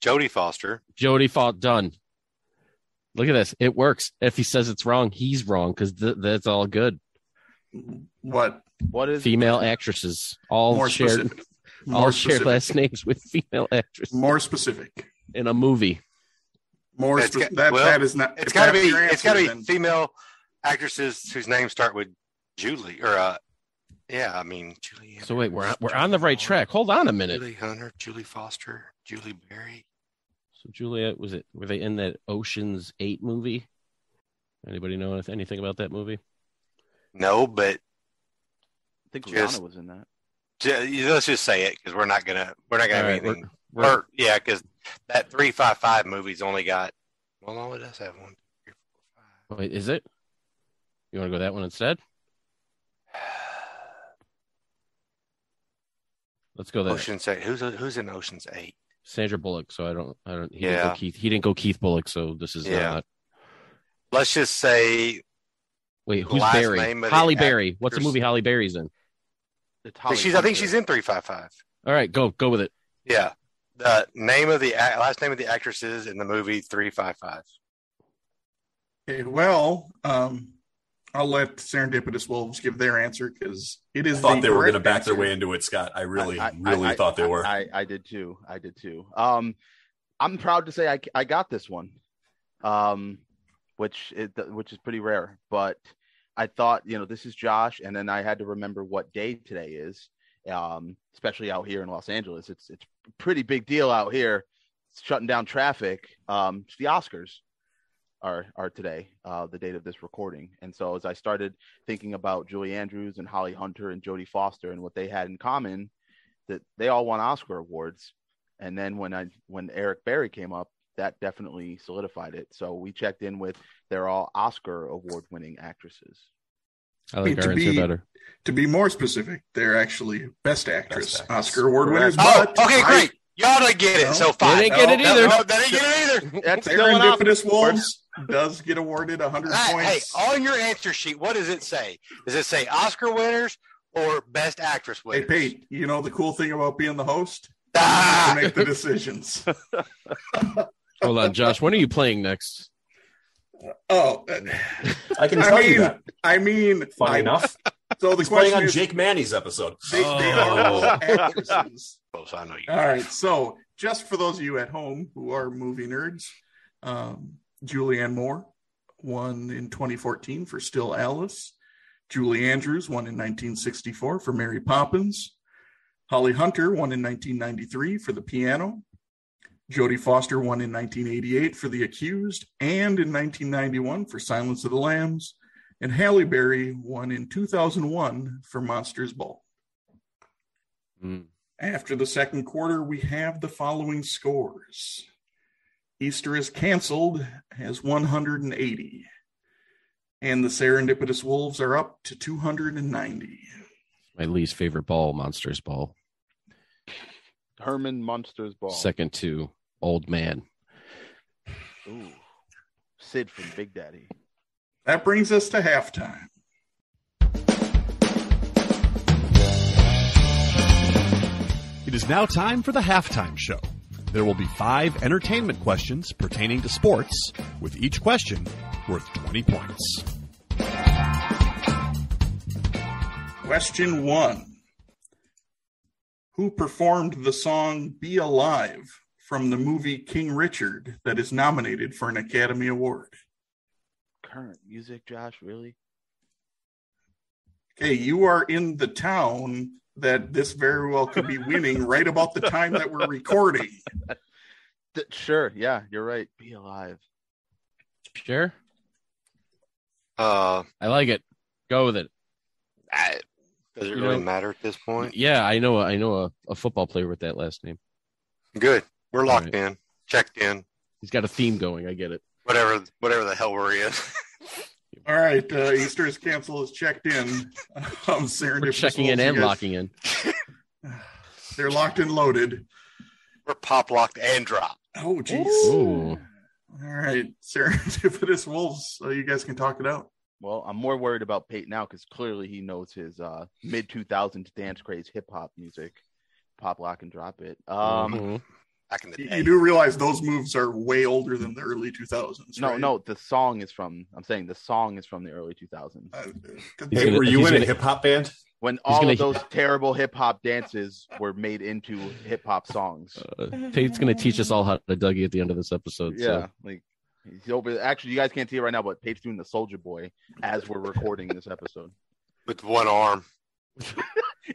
Jodie Foster. Jodie Foster. Done. Look at this. It works. If he says it's wrong, he's wrong because that's all good. What? What is Female actresses all More share specific. all More share specific. last names with female actresses More specific. in a movie. More It's specific. got- well, That is not. It's if got to that's be. your It's got to answer, be then- female actresses whose names start with Julie or yeah. I mean Julie. So wait, we're on the right track. Hold on a minute. Julie Hunter, Julie Foster, Julie Berry. So Juliet, were they in that Ocean's 8 movie? Anybody know anything about that movie? No, but I think Just- Rihanna was in that. let's just say it because we're not gonna have All right, anything. we're- Or yeah, because that 355 movie's only got. Well, no, it does have 1, 2, 3, 4, 5. Wait, is it? You want to go that one instead? Let's go there. Ocean's 8. Who's in Ocean's 8? Sandra Bullock. So I don't. He Yeah. didn't go Keith. He didn't go Keith Bullock. So this is Yeah. not. Let's just say Wait, The who's last Berry? name of the Holly Berry. What's the actress. movie Holly Berry's in? It's Holly I think Hunter. she's in 355. All right, go with it. Yeah, the name of the last name of the actress is in the movie 355. Okay, well, I'll let Serendipitous Wolves give their answer because it is. I thought the they were going to correct back their answer. way into it, Scott. I really I thought they were. I did too. I'm proud to say I got this one, which is pretty rare. But I thought, this is Josh, and then I had to remember what day today is, especially out here in Los Angeles. It's a pretty big deal out here. It's shutting down traffic. The Oscars are today, the date of this recording. And so as I started thinking about Julie Andrews and Holly Hunter and Jodie Foster and what they had in common, that they all won Oscar awards. And then when Eric Berry came up, that definitely solidified it. So we checked in with they're all Oscar award winning actresses. I like To our be- answer better. To be more specific, they're actually Best Actress, Best Actress. Oscar award winners. Oh, But okay, great. Y'all didn't get it. No. So fine. They didn't get it either. No, they didn't get it either. That's still an Oscar Serendipitous award. Wolves does get awarded 100 Hey, points. on your answer sheet, what does it say? Does it say Oscar winners or Best Actress Hey, winners? Pate, you know the cool thing about being the host? Ah! To make the decisions. Hold on, Josh. When are you playing next? Oh, I can tell you that. I mean, Funny enough, So the he's playing question on is, Jake Manny's episode. they are all actresses. Oh, so I know you. All right. So just for those of you at home who are movie nerds, Julianne Moore won in 2014 for Still Alice. Julie Andrews won in 1964 for Mary Poppins. Holly Hunter won in 1993 for The Piano. Jodie Foster won in 1988 for The Accused and in 1991 for Silence of the Lambs. And Halle Berry won in 2001 for Monsters Ball. After the second quarter, we have the following scores. Easter is canceled, has 180. And the Serendipitous Wolves are up to 290. My least favorite ball, Monsters Ball. Herman Munster's Ball. Second to Old Man. Ooh. Sid from Big Daddy. That brings us to halftime. It is now time for the halftime show. There will be 5 entertainment questions pertaining to sports, with each question worth 20 points. Question 1. Who performed the song Be Alive from the movie King Richard that is nominated for an Academy Award? Current music, Josh, really? Okay, you are in the town that this very well could be winning right about the time that we're recording. Sure, yeah, you're right. Be Alive. Sure. Uh, I like it. Go with it. Does it really matter at this point? Yeah, I know a football player with that last name. Good. We're locked All right. in, checked in. He's got a theme going. I get it. Whatever the hell we're in. All right, Easter's Cancel is checked in. We're checking in and locking in. They're locked and loaded. We're pop locked and dropped. Oh, jeez. Ooh. All right, Serendipitous Wolves, you guys can talk it out. Well, I'm more worried about Pate now because clearly he knows his mid-2000s dance craze hip-hop music. Pop, lock, and drop it. Back in the day. You do realize those moves are way older than the early 2000s, right? No, the song is from the early 2000s. Hey, were you in a hip hop band? When all of those terrible hip-hop dances were made into hip-hop songs. Pate's going to teach us all how to Dougie at the end of this episode. Yeah, like he's over. Actually, you guys can't see it right now, but Pate's doing the Soldier Boy as we're recording this episode. With one arm.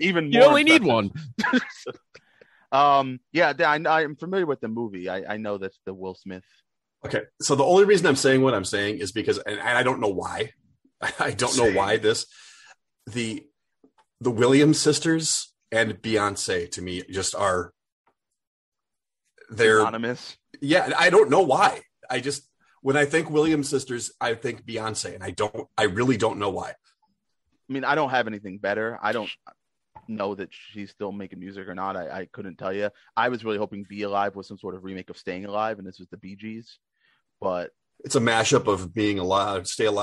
Even more. You only need one. Yeah, I'm familiar with the movie. I know that's the Will Smith. Okay, so the only reason I'm saying what I'm saying is because, and I don't know why. I don't know why the Williams sisters and Beyonce to me just are they're anonymous. Yeah, I don't know why. I just when I think Williams sisters, I think Beyonce, and I really don't know why. I mean, I don't have anything better. I don't know that she's still making music or not. I couldn't tell you. I was really hoping Be Alive was some sort of remake of Staying Alive, and this was the Bee Gees. But it's a mashup of being alive, staying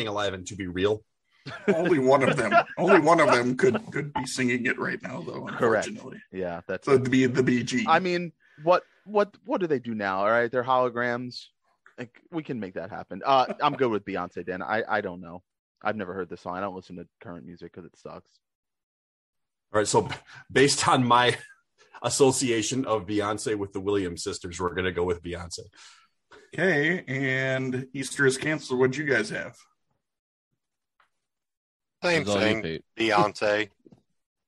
alive, and To Be Real. Only one of them could be singing it right now, though. Unfortunately, correct. Yeah, that's so the BG. I mean, what do they do now? All right, they're holograms. Like, we can make that happen. I'm good with Beyonce, Dan. I don't know. I've never heard this song. I don't listen to current music because it sucks. All right, so based on my association of Beyonce with the Williams sisters, we're going to go with Beyonce. Okay, and Easter is canceled. What'd you guys have? Same thing. Beyonce.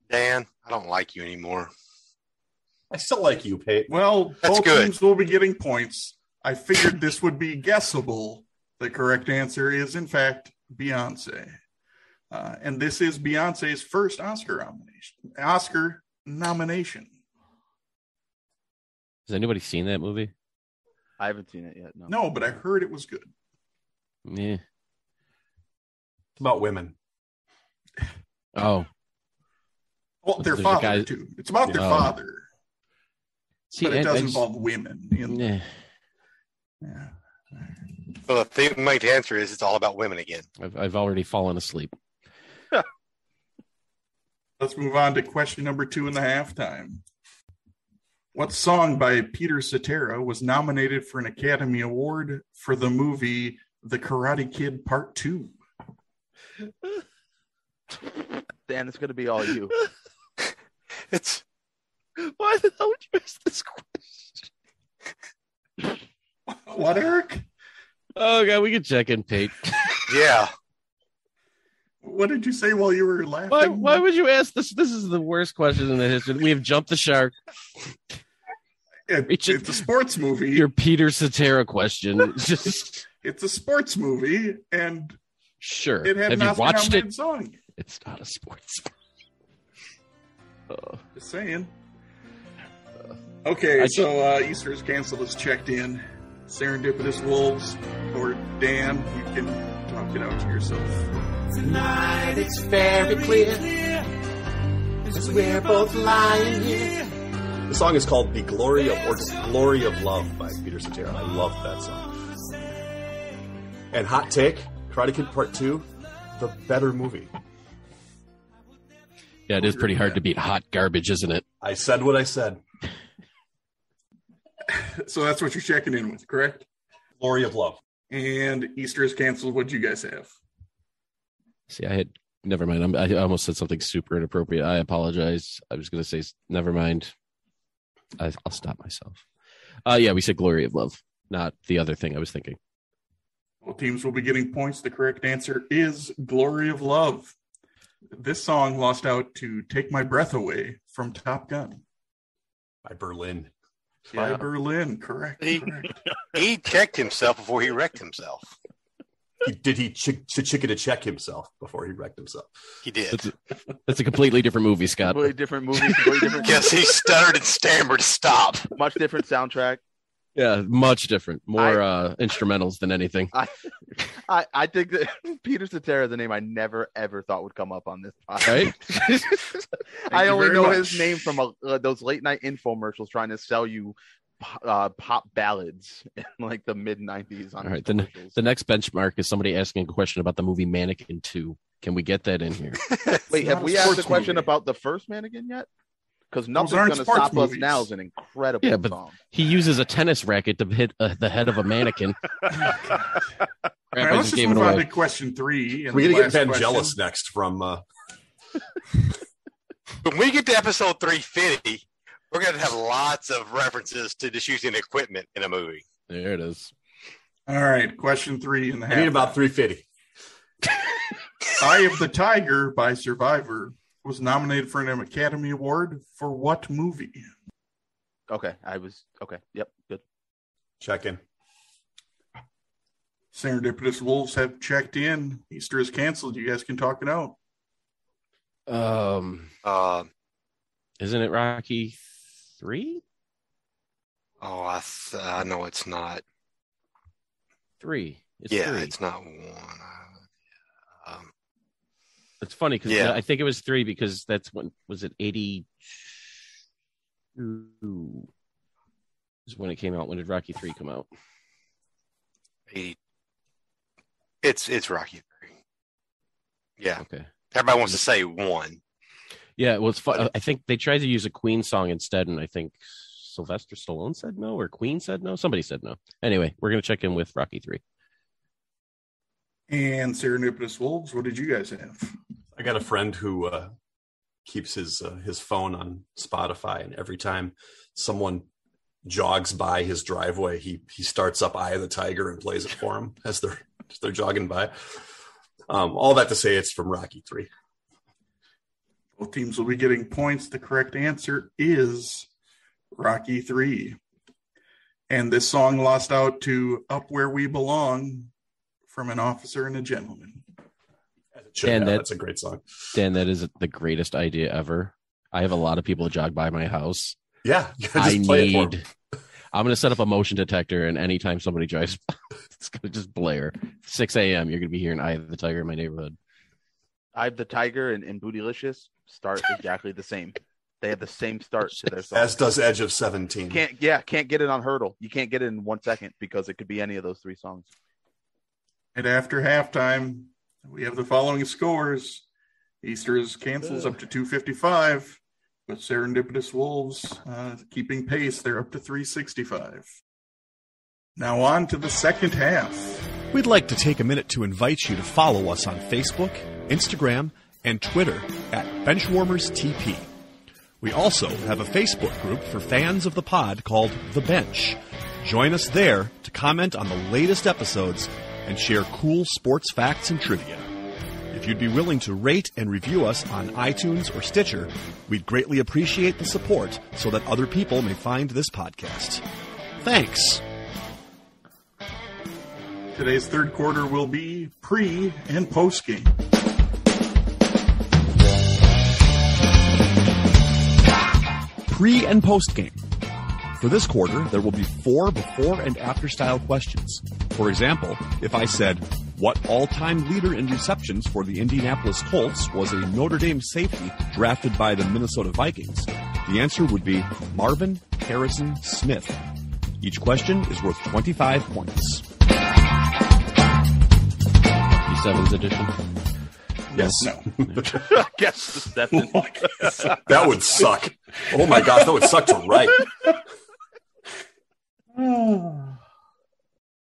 Dan, I don't like you anymore. I still like you, Pate. Well, That's both good. teams will be getting points. I figured this would be guessable. The correct answer is, in fact, Beyonce. And this is Beyonce's first Oscar nomination. Has anybody seen that movie? I haven't seen it yet. No, but I heard it was good. Yeah. It's about women. Oh. Well, their There's a father, guy- too. It's about their father. See, But it I does just- involve women. Yeah. Yeah. Well, the main answer is it's all about women again. I've already fallen asleep. Let's move on to question number 2 in the halftime. What song by Peter Cetera was nominated for an Academy Award for the movie The Karate Kid Part 2? Dan, it's going to be all you. It's Why the hell would you ask this question? What, Eric? Oh, God, we can check in, Pate. yeah. What did you say while you were laughing? Why would you ask this? This is the worst question in the history. We have jumped the shark. It's a sports movie. Your Peter Cetera question. It's a sports movie, and Sure. it had Have an you watched Oscar-nominated it? song. It's not a sports. Just saying. Okay, so Easter is canceled. Is checked in. Serendipitous Wolves or Dan, you can talk it out to yourself. Tonight it's very clear as we're both lying here. The song is called The Glory of, or just Glory of Love by Peter Cetera. I love that song. And hot take, Karate Kid Part 2, the better movie. Yeah, it is pretty hard to beat hot garbage, isn't it? I said what I said. So that's what you're checking in with, correct? Glory of Love. And Easter is canceled. What'd you guys have? See, never mind. I almost said something super inappropriate. I apologize. I was going to say, never mind. I'll stop myself. Yeah, we said Glory of Love, not the other thing I was thinking. Both teams will be getting points. The correct answer is Glory of Love. This song lost out to Take My Breath Away from Top Gun. By Berlin. By Berlin, correct. He checked himself before he wrecked himself. Did he chicken to check himself before he wrecked himself? He did. That's a completely different movie, Scott. Completely different movie. Completely different. Yes, he stuttered and stammered. Stop. Much different soundtrack. Yeah, much different. More instrumentals than anything. I think that Peter Cetera is a name I never ever thought would come up on this podcast. Right? I only know his name from those late night infomercials trying to sell you pop ballads in like the mid 90s. All right. The next benchmark is somebody asking a question about the movie Mannequin 2. Can we get that in here? Wait, have we asked a question about the first Mannequin yet? Because Nothing's going to Stop Us Now is an incredible song. He uses a tennis racket to hit the head of a mannequin. All right, let's just move on to question 3. We're going to get Vangelis next from... When we get to episode 350, we're going to have lots of references to just using equipment in a movie. There it is. All right, question 3 in the I need about 350. Eye of the Tiger by Survivor was nominated for an Academy Award for what movie? Okay, yep, good. Check in. Serendipitous Wolves have checked in. Easter is canceled. You guys can talk it out. Isn't it Rocky 3? Oh, I know it's not. 3. It's 3. It's not 1. It's funny because I think it was 3 because that's when was it 82 is when it came out. When did Rocky 3 come out? It's Rocky 3. Yeah. Okay. Everybody wants to say 1. Yeah, well, it's fun. I think they tried to use a Queen song instead, and I think Sylvester Stallone said no, or Queen said no. Somebody said no. Anyway, we're going to check in with Rocky 3. And Serendipitous Wolves, what did you guys have? I got a friend who keeps his phone on Spotify, and every time someone jogs by his driveway, he starts up Eye of the Tiger and plays it for him as they're jogging by. All that to say, it's from Rocky 3. Both teams will be getting points. The correct answer is Rocky 3. And this song lost out to Up Where We Belong from An Officer and a Gentleman. Dan, that's a great song. Dan, that is the greatest idea ever. I have a lot of people jog by my house. Yeah. I'm going to set up a motion detector, and anytime somebody drives, it's going to just blare. 6 a.m., you're going to be hearing Eye of the Tiger in my neighborhood. Eye of the Tiger and Bootylicious start exactly the same. They have the same start to their song. As does Edge of 17. Can't get it on Hurdle. You can't get it in 1 second because it could be any of those 3 songs. And after halftime, we have the following scores. Easter's cancels up to 255, but Serendipitous Wolves keeping pace. They're up to 365. Now on to the second half. We'd like to take a minute to invite you to follow us on Facebook, Instagram, and Twitter at BenchwarmersTP. We also have a Facebook group for fans of the pod called The Bench. Join us there to comment on the latest episodes and share cool sports facts and trivia. If you'd be willing to rate and review us on iTunes or Stitcher, we'd greatly appreciate the support so that other people may find this podcast. Thanks. Today's third quarter will be pre- and post-game. Pre- and post-game. For this quarter, there will be 4 before and after style questions. For example, if I said, what all-time leader in receptions for the Indianapolis Colts was a Notre Dame safety drafted by the Minnesota Vikings, the answer would be Marvin Harrison Smith. Each question is worth 25 points. 57's edition. Yes. No. Guess the Stephen. That would suck. Oh my gosh, that would suck to write.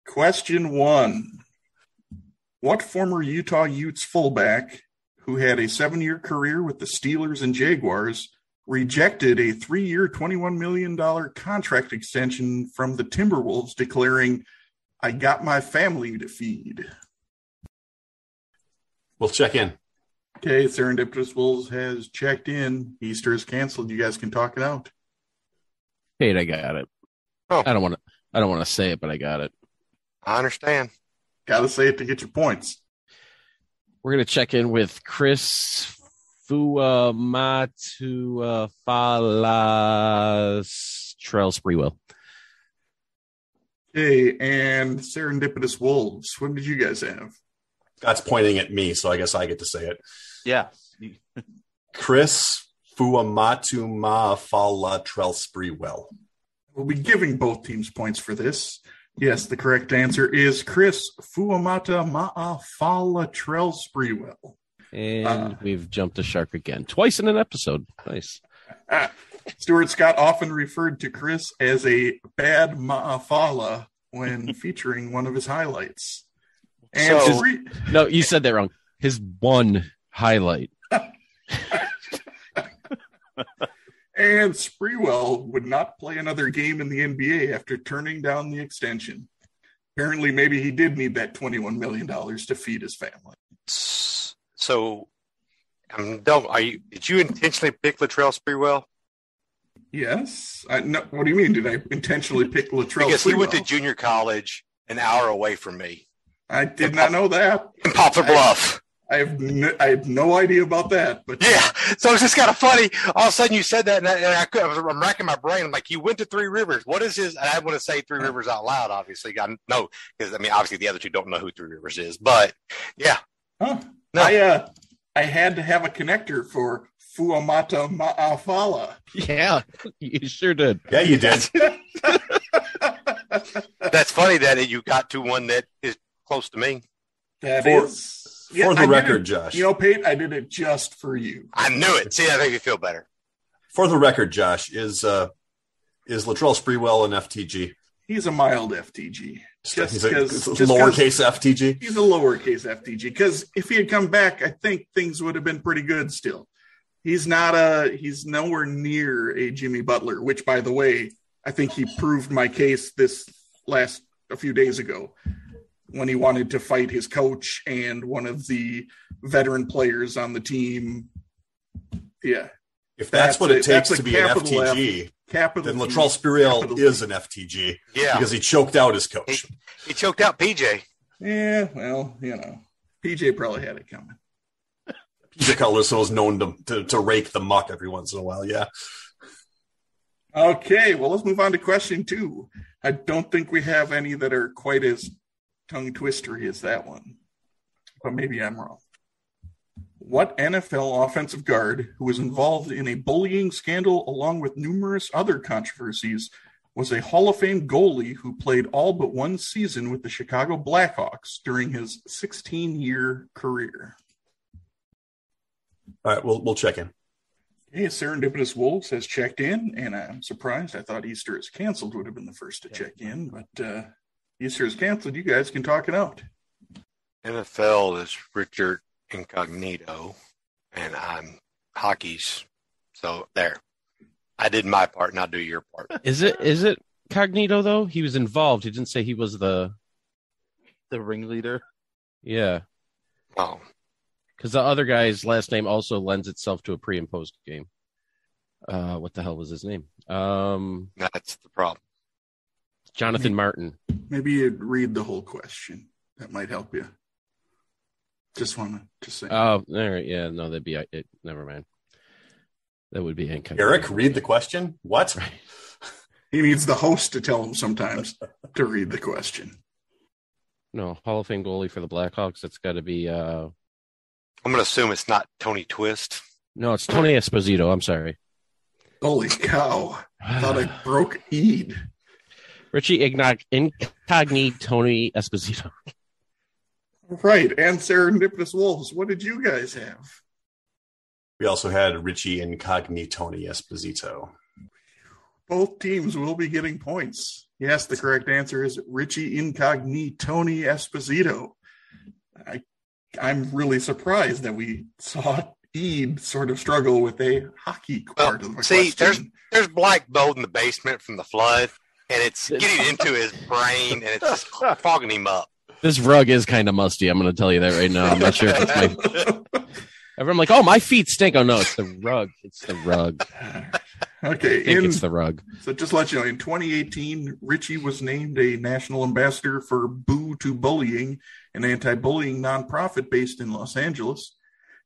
Question 1. What former Utah Utes fullback, who had a 7-year career with the Steelers and Jaguars, rejected a 3-year, $21 million contract extension from the Timberwolves, declaring, "I got my family to feed"? We'll check in. Okay, Serendipitous Wolves has checked in. Easter is canceled. You guys can talk it out. Pate, I got it. Oh. I don't want to say it, but I got it. I understand. Got to say it to get your points. We're going to check in with Chris Fuamatufalas Trell Sprewell. Okay, and Serendipitous Wolves, what did you guys have? Scott's pointing at me, so I guess I get to say it. Yeah. Chris Fuamatuma Trell Sprewell. We'll be giving both teams points for this. Yes, the correct answer is Chris Fuamata Ma'afala Trell Sprewell. And we've jumped the shark again. Twice in an episode. Nice. Stuart Scott often referred to Chris as a bad Ma'afala when featuring one of his highlights. And no, you said that wrong. His one highlight. And Sprewell would not play another game in the NBA after turning down the extension. Apparently, maybe he did need that $21 million to feed his family. So, did you intentionally pick Latrell Sprewell? Yes. No, what do you mean? Did I intentionally pick Latrell Because Sprewell? he went to junior college an hour away from me. I did not know that. In Poplar Bluff. I have no idea about that. But yeah, so it's just kind of funny. All of a sudden you said that, and I'm racking my brain. I'm like, you went to Three Rivers. What is his? And I want to say Three Rivers out loud, obviously. No, because, obviously the other two don't know who Three Rivers is. But, yeah. Huh. No. I had to have a connector for Fuamata Ma'afala. Yeah, you sure did. Yeah, you did. That's funny that you got to one that is close to me. For the record, Josh. You know, Pate, I did it just for you. I knew it. See, that made me feel better. For the record, Josh, is Latrell Sprewell an FTG? He's a mild FTG. He's a lowercase FTG? He's a lowercase FTG. Because if he had come back, I think things would have been pretty good still. He's nowhere near a Jimmy Butler, which, by the way, I think he proved my case a few days ago, when he wanted to fight his coach and one of the veteran players on the team. Yeah. If that's what it takes to be an FTG, then Latrell Sprewell is an FTG. Yeah. Because he choked out his coach. He choked out PJ. Yeah, well, PJ probably had it coming. PJ Cutler was known to rake the muck every once in a while, yeah. Okay, well, let's move on to question 2. I don't think we have any that are quite as tongue twistery as that one, but maybe I'm wrong. What NFL offensive guard who was involved in a bullying scandal along with numerous other controversies was a Hall of Fame goalie who played all but one season with the Chicago Blackhawks during his 16-year career? All right, we'll check in. Okay, Serendipitous Wolves has checked in, and I'm surprised. I thought Easter is canceled would have been the first to check in, but Easter is canceled. You guys can talk it out. NFL is Richard Incognito, and I'm hockey's. So there. I did my part, now do your part. Is it Cognito, though? He was involved. He didn't say he was the ringleader. Yeah. Oh. Because the other guy's last name also lends itself to a pre and post game. What the hell was his name? That's the problem. Jonathan Martin. Maybe you'd read the whole question. That might help you. Just say. Oh, all right. Yeah, no, that'd be it. Never mind. That would be incognito. Eric, read the question? What? He needs the host to tell him sometimes to read the question. No, Hall of Fame goalie for the Blackhawks. That's got to be. I'm going to assume it's not Tony Twist. No, it's Tony Esposito. I'm sorry. Holy cow. I thought I broke Eid. Richie Incognito Tony Esposito. Right. And Serendipitous Wolves. What did you guys have? We also had Richie Incognito Tony Esposito. both teams will be getting points. Yes, the correct answer is Richie Incognitoni Esposito. I'm really surprised that we saw Ede sort of struggle with a hockey part of the question. There's black mold in the basement from the flood, and it's getting into his brain, and it's just fogging him up. This rug is kind of musty. I'm going to tell you that right now. I'm not sure if it's my... I'm like, oh, my feet stink. Oh, no, it's the rug. It's the rug. Okay. I think it's the rug. So just to let you know, in 2018, Richie was named a national ambassador for Boo to Bullying, an anti-bullying nonprofit based in Los Angeles.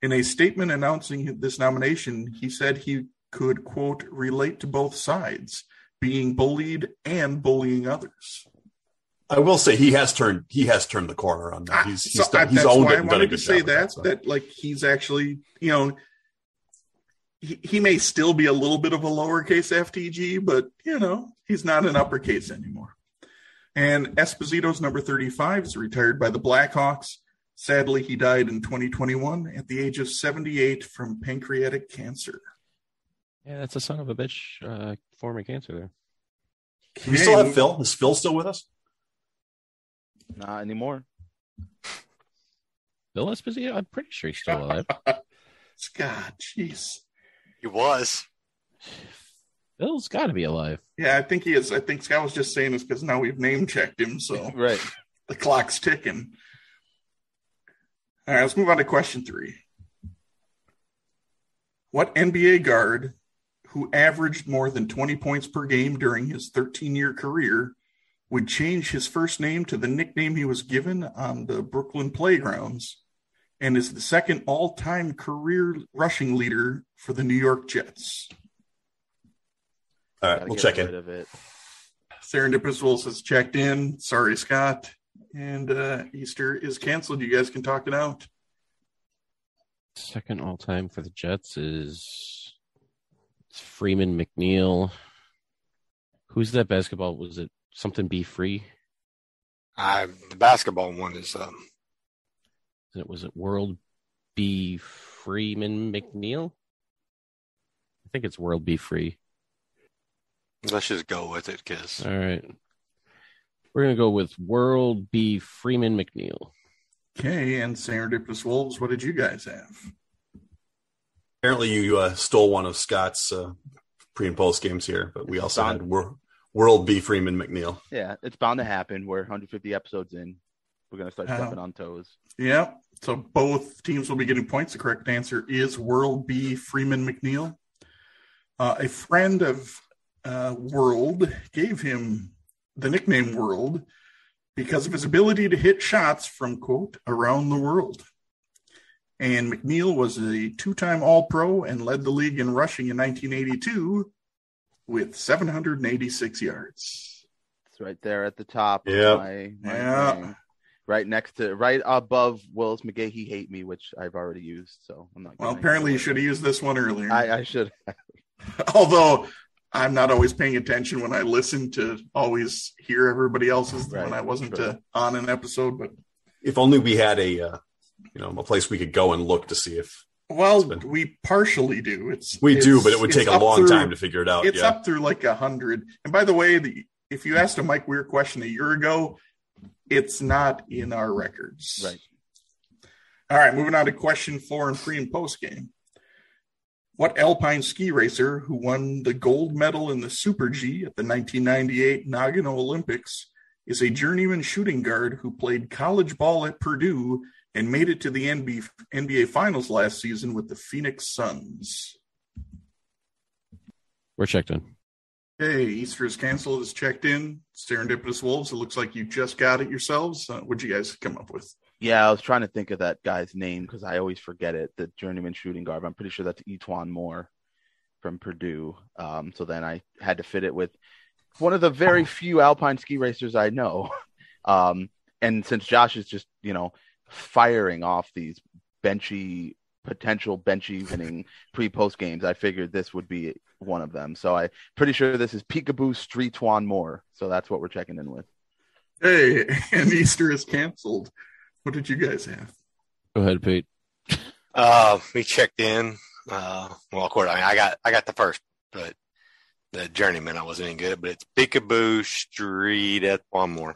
In a statement announcing this nomination, he said he could, quote, relate to both sides, being bullied and bullying others. I will say he has turned the corner on that. He's owned it and done a good job. That like he's actually, he may still be a little bit of a lowercase FTG, but he's not an uppercase anymore. And Esposito's number 35 is retired by the Blackhawks. Sadly, he died in 2021 at the age of 78 from pancreatic cancer. Yeah, that's a son of a bitch form of cancer there. We still have Phil. Is Phil still with us? Not anymore. Phil Esposito? I'm pretty sure he's still alive. Scott, jeez. He was. Phil's got to be alive. Yeah, I think he is. I think Scott was just saying this because now we've name-checked him, so right. The clock's ticking. All right, let's move on to question 3. What NBA guard who averaged more than 20 points per game during his 13-year career would change his first name to the nickname he was given on the Brooklyn playgrounds and is the second all-time career rushing leader for the New York Jets? All right, we'll check in. Serendipitous Wolves has checked in. Sorry, Scott. And Easter is canceled. You guys can talk it out. Second all-time for the Jets is Freeman McNeil. Who's that basketball? Was it something Be Free? The basketball one is was it World Be Freeman McNeil? I think it's World Be Free. Let's just go with it, because all right. We're going to go with World B. Freeman McNeil. Okay, and Serendipitous Wolves, what did you guys have? Apparently you stole one of Scott's pre- and post games here, but we also had World B. Freeman McNeil. Yeah, it's bound to happen. We're 150 episodes in. We're going to start stepping on toes. Yeah, so both teams will be getting points. The correct answer is World B. Freeman McNeil. A friend of World gave him the nickname World because of his ability to hit shots from, quote, around the world. And McNeil was a 2-time All-Pro and led the league in rushing in 1982 with 786 yards. It's right there at the top of my name. Right above Willis McGahee Hate Me, which I've already used. So I'm not. Well, apparently you should have used this one earlier. I should. Although I'm not always paying attention when I listen to always hear everybody else's when I wasn't on an episode. But if only we had a place we could go and look to see if. Well, we partially do. We do, but it would take a long time to figure it out. It's up through like 100. And by the way, if you asked a Mike Weir question a year ago, it's not in our records. Right. All right, moving on to question 4 in pre and post game. What alpine ski racer who won the gold medal in the Super G at the 1998 Nagano Olympics is a journeyman shooting guard who played college ball at Purdue and made it to the NBA Finals last season with the Phoenix Suns? We're checked in. Hey, Easter is canceled. Is checked in. Serendipitous Wolves. It looks like you just got it yourselves. What'd you guys come up with? Yeah, I was trying to think of that guy's name because I always forget it. The journeyman shooting guard. I'm pretty sure that's Etwan Moore from Purdue. So then I had to fit it with one of the very few alpine ski racers I know. And since Josh is just firing off these potential benchy winning pre-post games, I figured this would be one of them. So I'm pretty sure this is Peekaboo Streetwan Moore. So that's what we're checking in with. Hey, and Easter is canceled. What did you guys have? Go ahead, Pete. We checked in. Well, of course, I got the first, but the Journeyman. I wasn't any good, but it's Peekaboo Street at Wanmore.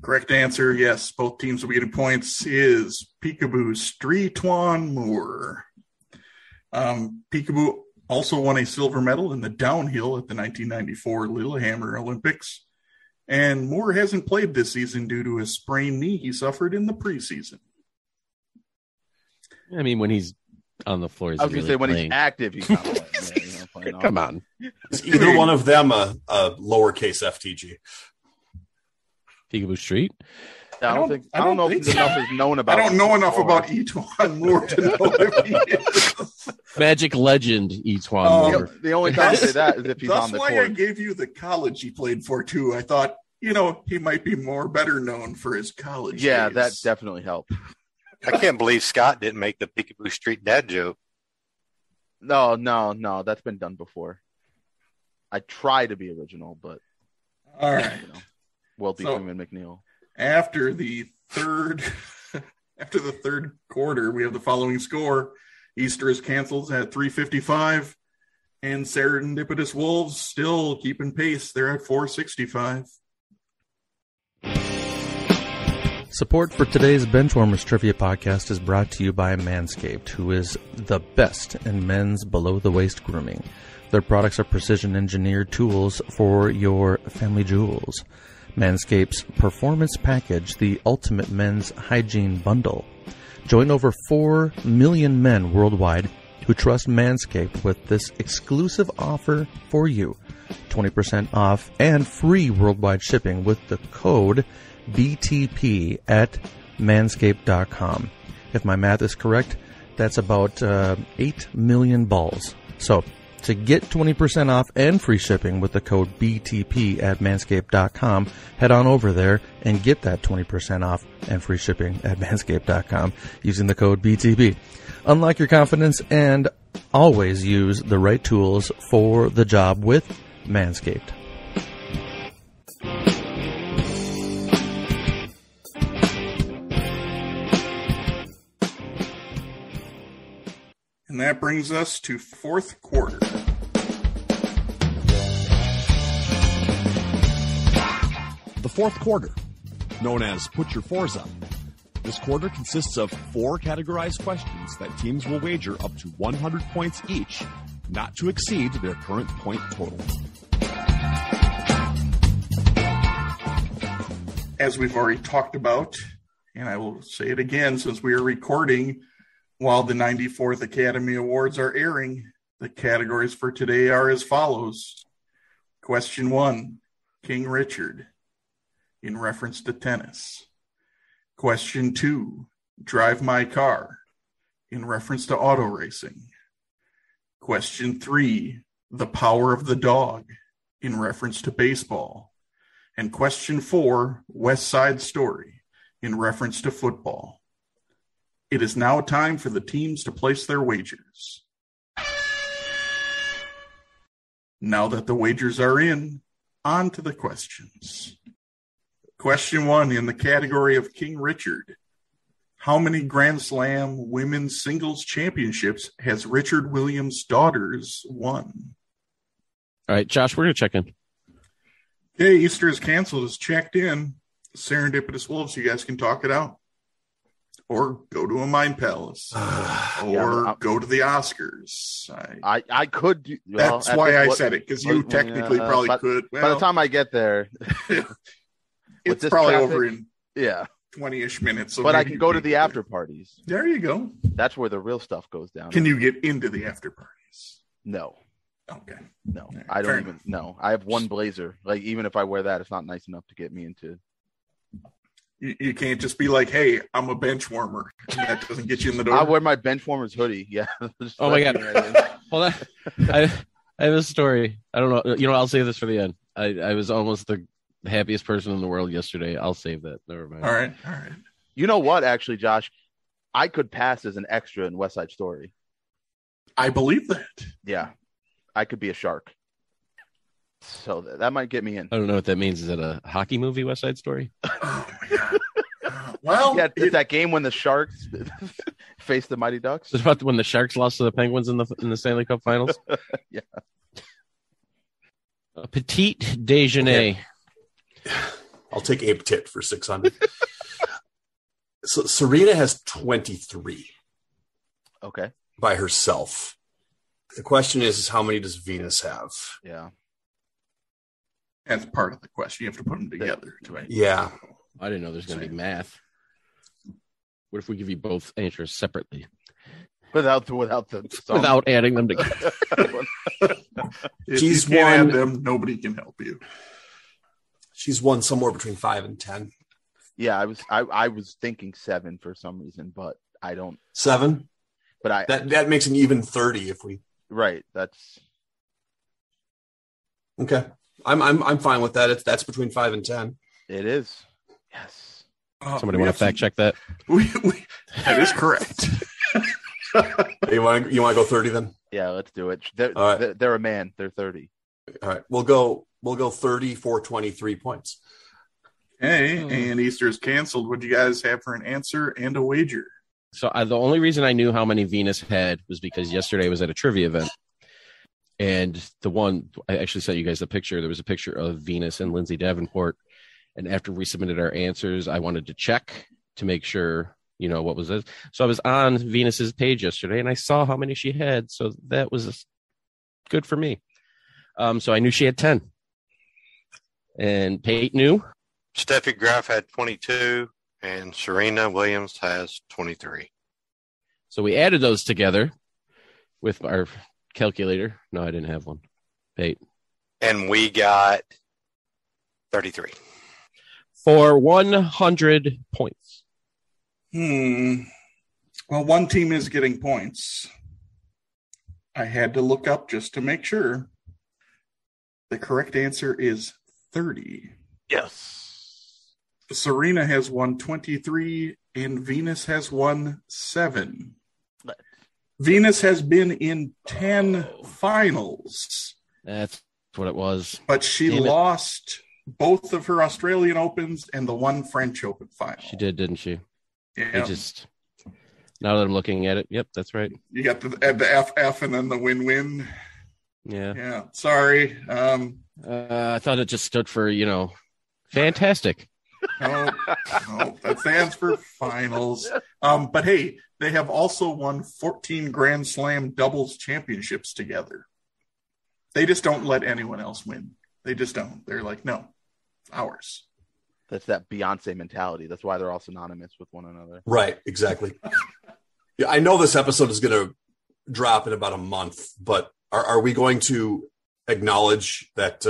Correct answer. Yes, both teams will be getting points. Is Peekaboo Street Wanmore. Peekaboo also won a silver medal in the downhill at the 1994 Lillehammer Olympics. And Moore hasn't played this season due to a sprained knee he suffered in the preseason. I mean, when he's on the floor, I was going to say when he's active, he's not playing. Come on. Is either one of them a lowercase FTG? Peekaboo Street? I don't know if enough is known about. I don't know enough about Etwan Moore to know if he is. Magic legend Etwan Moore. The only time I say that is if he's on the court. That's why I gave you the college he played for, too. I thought, he might be better known for his college days. That definitely helped. I can't believe Scott didn't make the Peekaboo Street dad joke. No, that's been done before. I try to be original, but all right. Wealthy Freeman McNeil. After the third quarter, we have the following score. Easter is canceled at 3:55, and Serendipitous Wolves still keeping pace. They're at 465. Support for today's Benchwarmers Trivia Podcast is brought to you by Manscaped, who is the best in men's below-the-waist grooming. Their products are precision-engineered tools for your family jewels. Manscaped's Performance Package, the ultimate men's hygiene bundle. Join over 4 million men worldwide who trust Manscaped with this exclusive offer for you. 20% off and free worldwide shipping with the code BTP at manscaped.com. If my math is correct, that's about 8 million balls. So, to get 20% off and free shipping with the code BTP at manscaped.com, head on over there and get that 20% off and free shipping at manscaped.com using the code BTP. Unlock your confidence and always use the right tools for the job with Manscaped. And that brings us to fourth quarter. The fourth quarter, known as Put Your Fours Up. This quarter consists of 4 categorized questions that teams will wager up to 100 points each, not to exceed their current point total. As we've already talked about, and I will say it again since we are recording while the 94th Academy Awards are airing, the categories for today are as follows. Question 1, King Richard, in reference to tennis. Question 2, Drive My Car, in reference to auto racing. Question 3, The Power of the Dog, in reference to baseball. And question 4, West Side Story, in reference to football. It is now time for the teams to place their wagers. Now that the wagers are in, on to the questions. Question 1 in the category of King Richard. How many Grand Slam women's singles championships has Richard Williams' daughters won? All right, Josh, we're going to check in. Okay, Easter is canceled. It's checked in. Serendipitous Wolves, you guys can talk it out. Or go to a Mind Palace. Or go to the Oscars. I could do... Well, that's why I said it, because you technically probably could. Well, by the time I get there... it's probably traffic, over in 20-ish minutes. So but I can go to the after parties. There you go. That's where the real stuff goes down. Can you get into the after parties? No. Okay. No. Right, I don't even know. I have one blazer. Like, even if I wear that, it's not nice enough to get me into... You can't just be like, hey, I'm a bench warmer. That doesn't get you in the door. I wear my bench warmer's hoodie. Yeah. Oh, my God. Hold on. I have a story. I don't know. I'll save this for the end. I was almost the happiest person in the world yesterday. I'll save that. Never mind. All right. You know what, actually, Josh? I could pass as an extra in West Side Story. I believe that. Yeah. I could be a shark. So that might get me in. I don't know what that means. Is it a hockey movie, West Side Story? Oh, my God. Well, yeah, it's that game when the Sharks face the Mighty Ducks. It's about when the Sharks lost to the Penguins in the Stanley Cup Finals. Yeah. A petite déjeuner. Okay. I'll take a tit for 600. So Serena has 23. Okay. By herself. The question is how many does Venus have? Yeah. That's part of the question. You have to put them together. Right. Yeah. I didn't know there's going to be math. What if we give you both answers separately? Without adding them together. If She's you can't won. add them, nobody can help you. She's won somewhere between 5 and 10. Yeah, I was thinking 7 for some reason, but I don't. 7? But that makes an even 30 if we. Right. That's okay. I'm fine with that. That's between 5 and 10. It is. Yes. Somebody want to fact check that? That is correct. You want to go 30 then? Yeah, let's do it. They're a man. They're 30. All right. We'll go 30 for 23 points. Okay, and Easter's canceled. What do you guys have for an answer and a wager? So the only reason I knew how many Venus had was because yesterday I was at a trivia event. And the one, I actually sent you guys the picture. There was a picture of Venus and Lindsay Davenport. And after we submitted our answers, I wanted to check to make sure, what was it. So I was on Venus's page yesterday and I saw how many she had. So that was good for me. So I knew she had 10. And Pate knew. Steffi Graf had 22 and Serena Williams has 23. So we added those together with our calculator. No, I didn't have one. Pate. And we got 33. For 100 points. Well, one team is getting points. I had to look up just to make sure. The correct answer is 30. Yes. Serena has won 23 and Venus has won 7. Venus has been in 10 finals. That's what it was. But she lost both of her Australian Opens and the one French Open final. She did, didn't she? Yeah. Now that I'm looking at it, yep, that's right. You got the FF and then the win-win. Yeah. Yeah. Sorry. I thought it just stood for, fantastic. No, that stands for finals. But hey, they have also won 14 Grand Slam doubles championships together. They just don't let anyone else win. They just don't. They're like, no, it's ours. That's that Beyonce mentality. That's why they're all synonymous with one another. Right, exactly. Yeah, I know this episode is going to drop in about a month, but are we going to acknowledge that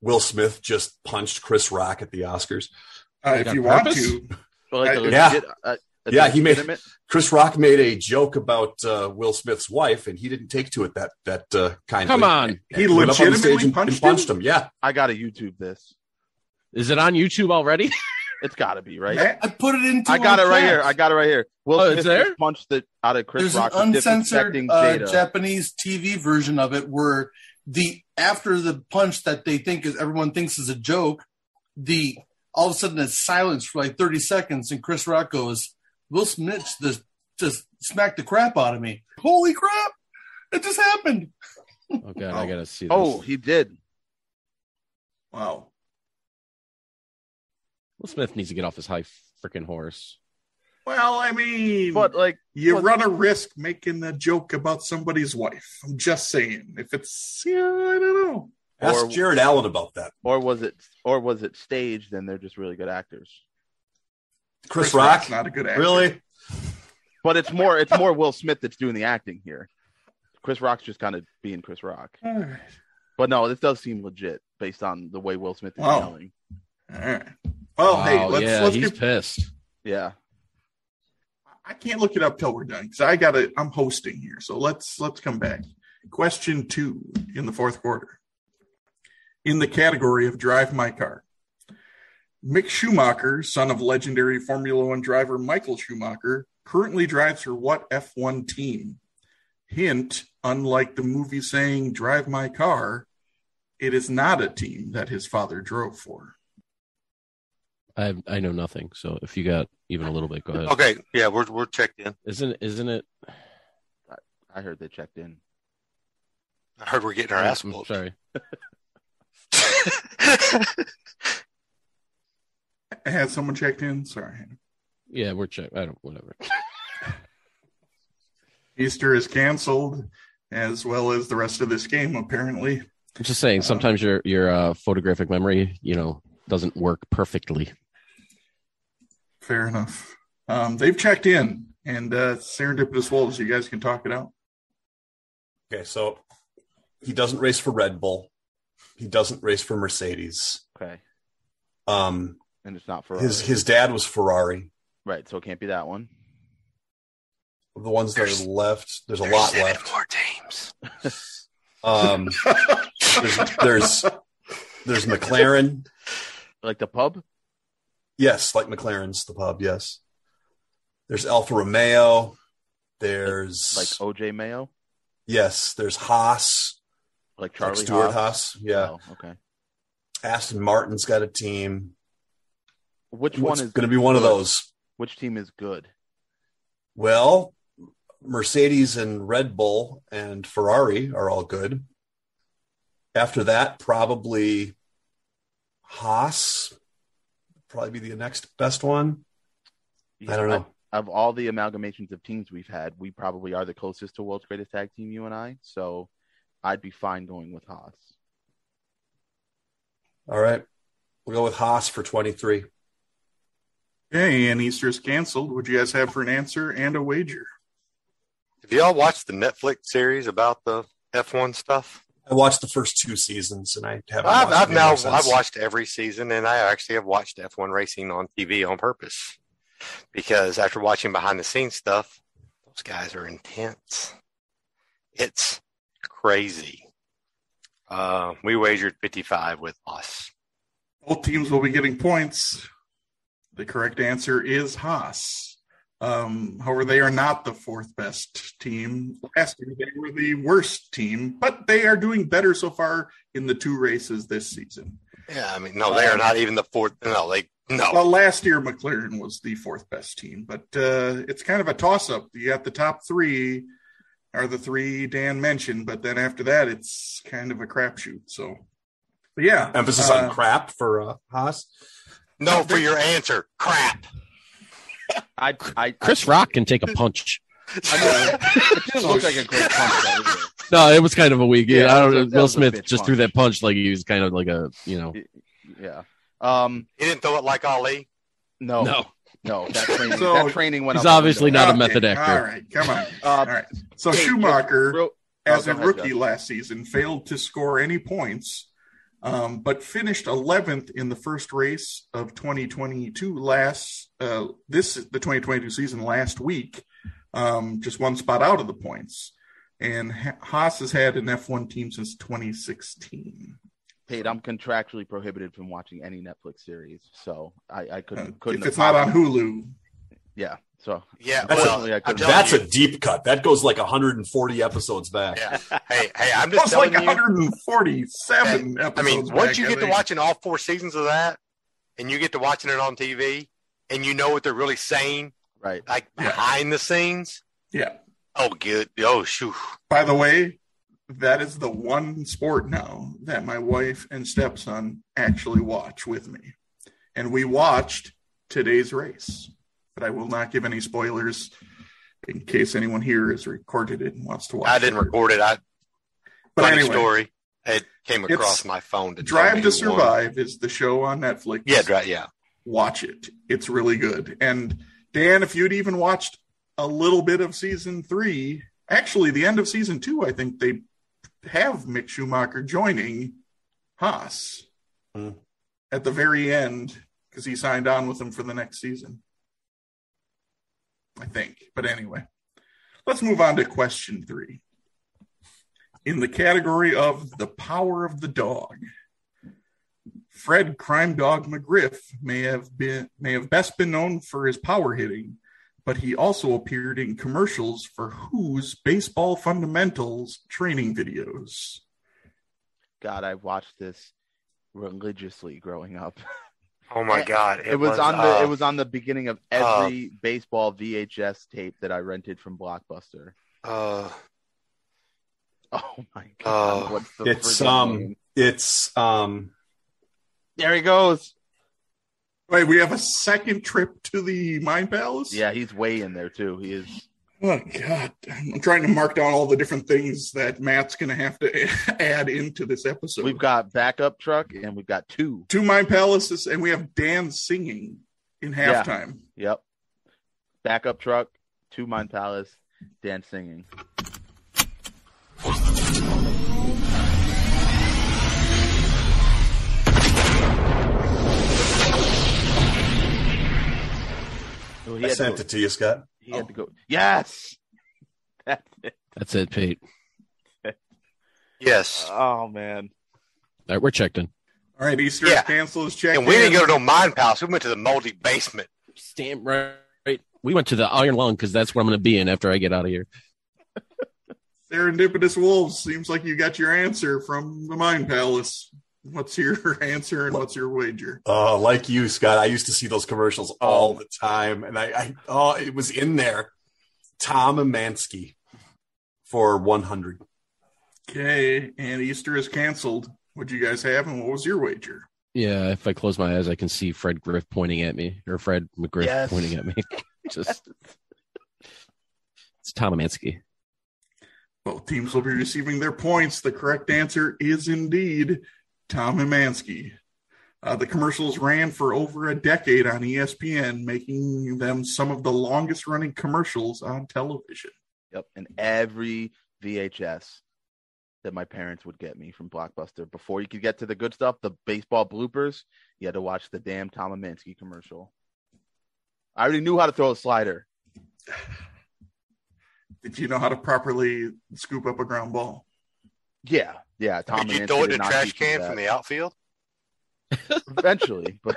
Will Smith just punched Chris Rock at the Oscars? If you want to. He made Chris Rock made a joke about Will Smith's wife, and he didn't take to it that kindly. Come on, he legitimately punched him. Yeah, I got to YouTube this. Is it on YouTube already? It's got to be, right? I put it into. I got it right here. I got it right here. Will Smith it's there? punched it out of Chris Rock. There's an uncensored Japanese TV version of it where after the punch that they think everyone thinks is a joke, all of a sudden it's silence for like 30 seconds, and Chris Rock goes, "Will Smith just smacked the crap out of me. Holy crap! It just happened." Oh God, I gotta see this. Oh, he did. Wow. Will Smith needs to get off his high freaking horse. Well, I mean, but you run a risk making a joke about somebody's wife. I'm just saying. If it's, I don't know. Ask Jared Allen about that. Or was it staged and they're just really good actors? Chris Rock's Rock's not a good actor. Really? But it's more Will Smith that's doing the acting here. Chris Rock's just kind of being Chris Rock. All right. But no, this does seem legit based on the way Will Smith is yelling. All right. Well, hey, let's he's pissed. Yeah. I can't look it up till we're done because I'm hosting here. So let's come back. Question 2 in the fourth quarter. In the category of Drive My Car, Mick Schumacher, son of legendary Formula One driver Michael Schumacher, currently drives for what F1 team? Hint, unlike the movie saying Drive My Car, it is not a team that his father drove for. I know nothing. So if you got even a little bit, go ahead. Okay, yeah, we're checked in. Isn't it? I heard they checked in. I heard we're getting our ass whooped. Sorry. Has someone checked in? Sorry. Yeah, we're checked. I don't. Whatever. Easter is canceled, as well as the rest of this game. Apparently, I'm just saying. Sometimes your photographic memory, doesn't work perfectly. Fair enough. They've checked in, and Serendipitous Wolves, you guys can talk it out. Okay, so he doesn't race for Red Bull. He doesn't race for Mercedes. Okay. And it's not Ferrari. His dad was Ferrari. Right, so it can't be that one. The ones that are left, there's a lot left. More teams. There's McLaren. Like the pub? Yes, like McLaren's the pub, yes. There's Alfa Romeo. There's like OJ Mayo? Yes, there's Haas. Like Charlie like Stuart Haas. Yeah. Oh, okay. Aston Martin's got a team. Which one is going to be one of those? Which team is good? Well, Mercedes and Red Bull and Ferrari are all good. After that, probably Haas. Probably be the next best one. Yeah, I don't know. Of all the amalgamations of teams we've had, we probably are the closest to world's greatest tag team, you and I. So I'd be fine going with Haas. All right. We'll go with Haas for 23. Okay, and Easter's canceled. Would you guys have for an answer and a wager? Have y'all watched the Netflix series about the F1 stuff? I watched the first 2 seasons, and I haven't. I've watched every season, and I actually have watched F1 racing on TV on purpose because after watching behind the scenes stuff, those guys are intense. It's crazy. We wagered 55 with us. Both teams will be getting points. The correct answer is Haas. However, they are not the 4th best team. Last year, they were the worst team, but they are doing better so far in the 2 races this season. Yeah, I mean, no, they are not even the 4th. No. Well, last year, McLaren was the 4th best team, but it's kind of a toss-up. You got the top 3 are the 3 Dan mentioned, but then after that, it's kind of a crapshoot. So, but yeah. Emphasis on crap for Haas? No, for your answer, crap. Chris Rock can take a punch. I mean, it didn't look like a great punch, though. No, it was kind of a weak. Yeah, I don't know. Will was a Smith bitch just punch. threw that punch like he was kind of like a, Yeah. He didn't throw it like Ali. No. That training went. He's up obviously the window. not a method actor. All right, come on. All right. So Schumacher, as a rookie last season, failed to score any points, but finished 11th in the first race of 2022 the 2022 season last week, just 1 spot out of the points. And Haas has had an F1 team since 2016. Pate, I'm contractually prohibited from watching any Netflix series, so I couldn't. If it's not on Hulu. Yeah. So yeah, that's a deep cut. That goes like 140 episodes back. Yeah. Hey, I'm just telling like you. 147 episodes. I mean, once you get to watching all 4 seasons of that, and you get to watching it on TV, and you know what they're really saying, right? Like behind the scenes. Yeah. Oh, good. Oh, shoot. By the way, that is the one sport now that my wife and stepson actually watch with me, and we watched today's race. But I will not give any spoilers in case anyone here has recorded it and wants to watch it. I didn't record it. Funny story. It came across my phone. Drive to Survive is the show on Netflix. Yeah. Watch it. It's really good. And Dan, if you'd even watched a little bit of season 3, actually the end of season 2, I think they have Mick Schumacher joining Haas at the very end because he signed on with them for the next season. I think. But anyway, let's move on to question 3. In the category of the power of the dog, Fred Crime Dog McGriff may have best been known for his power hitting, but he also appeared in commercials for whose baseball fundamentals training videos? God, I've watched this religiously growing up. Oh my God! It was on the beginning of every baseball VHS tape that I rented from Blockbuster. Oh my God! What's the it's There he goes. Wait, we have a second trip to the Mind Palace? Yeah, he's way in there too. He is. Oh, God. I'm trying to mark down all the different things that Matt's going to have to add into this episode. We've got backup truck, and we've got two Mind Palaces, and we have Dan singing in halftime. Yeah. Yep. Backup truck, 2 Mind Palace, Dan singing. I sent it to you, Scott. He had to go. Yes. That's it, Pete. Yes. Oh, man. All right, we're checked in. All right, Easter is canceled. Checked and we didn't go to no Mind Palace. We went to the moldy basement. Stamp right. We went to the Iron Lung because that's where I'm going to be in after I get out of here. Serendipitous Wolves. Seems like you got your answer from the Mind Palace. What's your answer and what's your wager? Like you, Scott, I used to see those commercials all the time, and it was in there. Tom Amansky for 100. Okay, and Easter is canceled. What'd you guys have, and what was your wager? Yeah, if I close my eyes, I can see Fred Griff pointing at me, or Fred McGriff pointing at me. It's Tom Amansky. Both teams will be receiving their points. The correct answer is indeed Tom Amansky. The commercials ran for over a decade on ESPN, making them some of the longest-running commercials on television. Yep, and every VHS that my parents would get me from Blockbuster, before you could get to the good stuff, the baseball bloopers, you had to watch the damn Tom Amansky commercial. I already knew how to throw a slider. Did you know how to properly scoop up a ground ball? Yeah. Tom Did you throw it in a trash can from the outfield? Eventually, but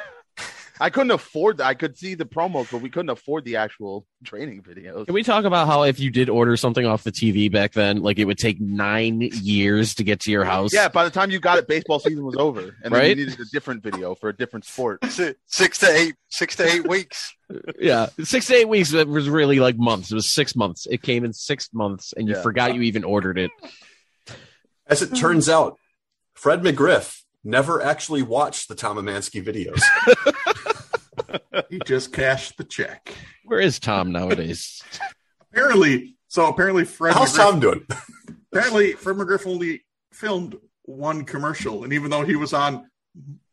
I couldn't afford that. I could see the promos, but we couldn't afford the actual training videos. Can we talk about how if you did order something off the TV back then, like it would take 9 years to get to your house? Yeah, by the time you got it, baseball season was over, and then you needed a different video for a different sport. 6 to 8 weeks. Yeah, 6 to 8 weeks. It was really like months. It was 6 months. It came in 6 months, and you forgot you even ordered it. As it turns out, Fred McGriff never actually watched the Tom Amansky videos. He just cashed the check. Where is Tom nowadays? Apparently Fred How's McGriff, Tom doing? Apparently Fred McGriff only filmed one commercial, and even though he was on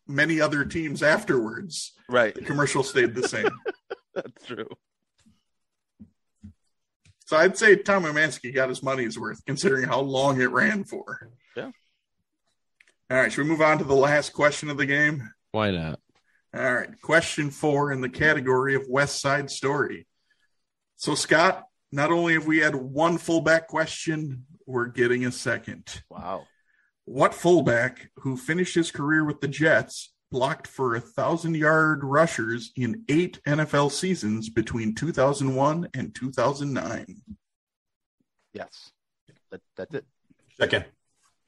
many other teams afterwards, right, the commercial stayed the same. That's true. So I'd say Tom Amansky got his money's worth, considering how long it ran for. Yeah. All right, should we move on to the last question of the game? Why not? All right, question 4 in the category of West Side Story. So, Scott, not only have we had one fullback question, we're getting a second. Wow. What fullback who finished his career with the Jets blocked for 1,000-yard rushers in 8 NFL seasons between 2001 and 2009? Yes. That's it. Check in.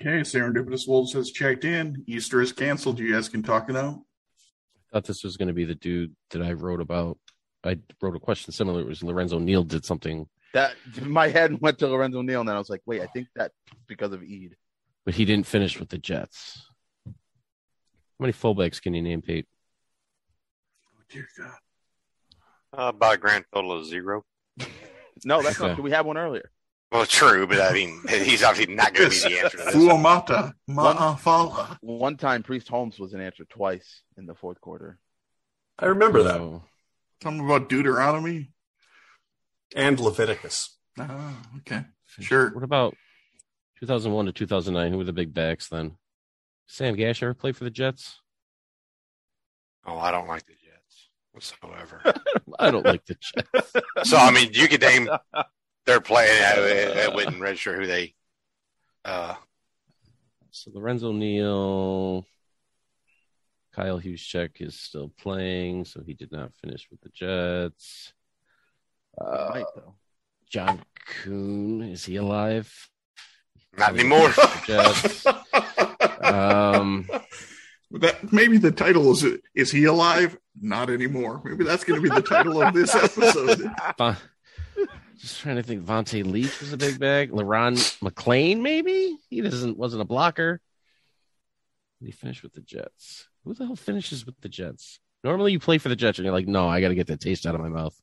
Okay, Serendipitous Wolves has checked in. Easter is canceled. You guys can talk it out. I thought this was going to be the dude that I wrote about. I wrote a question similar. It was Lorenzo Neal did something. That my head went to Lorenzo Neal, and then I was like, wait, I think that's because of Eid. But he didn't finish with the Jets. How many fullbacks can you name, Pate? Oh, dear God. About a grand total of 0. No, that's not true. We had one earlier. Well, true, but I mean, he's obviously not going to be the answer to this. Fuamata Ma'afala. One time, Priest Holmes was an answer twice in the fourth quarter. I remember that. Something about Deuteronomy and Leviticus. Oh, okay. Sure. What about 2001 to 2009? Who were the big backs then? Sam Gash ever played for the Jets? Oh, I don't like the Jets whatsoever. I don't like the Jets. So, I mean, you could name they're playing. I wouldn't register who they. So Lorenzo Neal, Kyle Juszczyk is still playing, so he did not finish with the Jets. Right, though. John Kuhn, is he alive? Not anymore. Jets. That maybe the title is he alive? Not anymore. Maybe that's going to be the title of this episode. Just trying to think. Vontae Leach was a big bag. LaRon McClain, maybe he wasn't a blocker. He finished with the Jets. Who the hell finishes with the Jets? Normally you play for the Jets and you're like, no, I got to get that taste out of my mouth.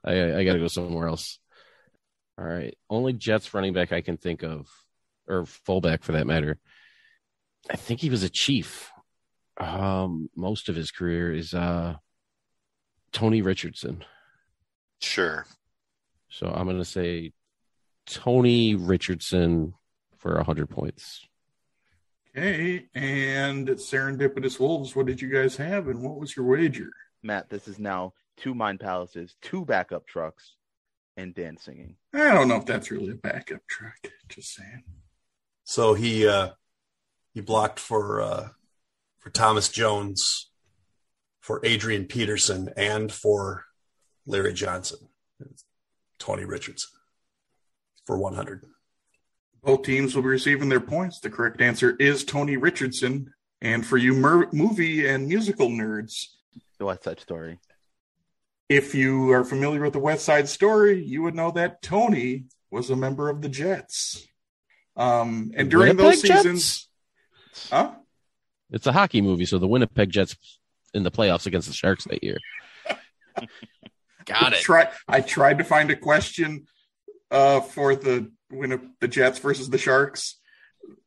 I got to go somewhere else. All right. Only Jets running back I can think of, or fullback for that matter. I think he was a Chief. Most of his career is Tony Richardson. Sure. So I'm going to say Tony Richardson for 100 points. Okay, and Serendipitous Wolves, what did you guys have, and what was your wager? Matt, this is now 2 Mind Palaces, 2 backup trucks, and Dan singing. I don't know if that's really a backup truck. Just saying. So he blocked for Thomas Jones, for Adrian Peterson, and for Larry Johnson. Tony Richardson for 100. Both teams will be receiving their points. The correct answer is Tony Richardson. And for you movie and musical nerds, The West Side Story. If you are familiar with the West Side Story, you would know that Tony was a member of the Jets. And during Winnipeg those Jets? seasons, huh? It's a hockey movie, so the Winnipeg Jets in the playoffs against the Sharks that year. Got it. I tried to find a question for the Jets versus the Sharks.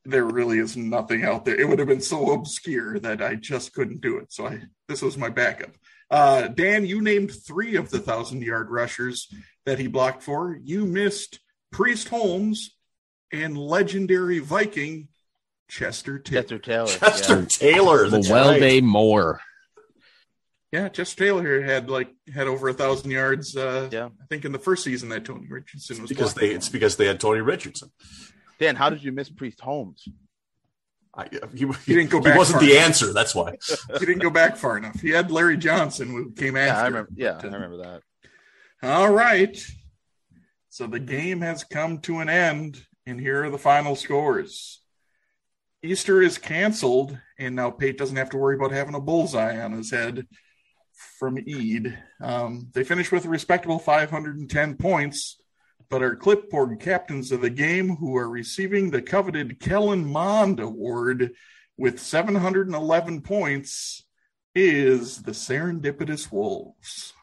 There really is nothing out there. It would have been so obscure that I just couldn't do it. So this was my backup. Dan, you named 3 of the 1,000-yard rushers that he blocked for. You missed Priest Holmes and legendary Viking Chester Taylor. Chester Taylor. That's Weldy Moore. Yeah, Chester Taylor had over 1,000 yards. Yeah, I think in the first season that Tony Richardson was. It's because they had Tony Richardson. Dan, how did you miss Priest Holmes? He didn't go back. He wasn't the answer. That's why he didn't go back far enough. He had Larry Johnson, who came after. I remember that. All right. So the game has come to an end, and here are the final scores. Easter is canceled, and now Pate doesn't have to worry about having a bullseye on his head from Eid. They finished with a respectable 510 points, but our clipboard captains of the game, who are receiving the coveted Kellen Mond Award with 711 points, is the Serendipitous Wolves.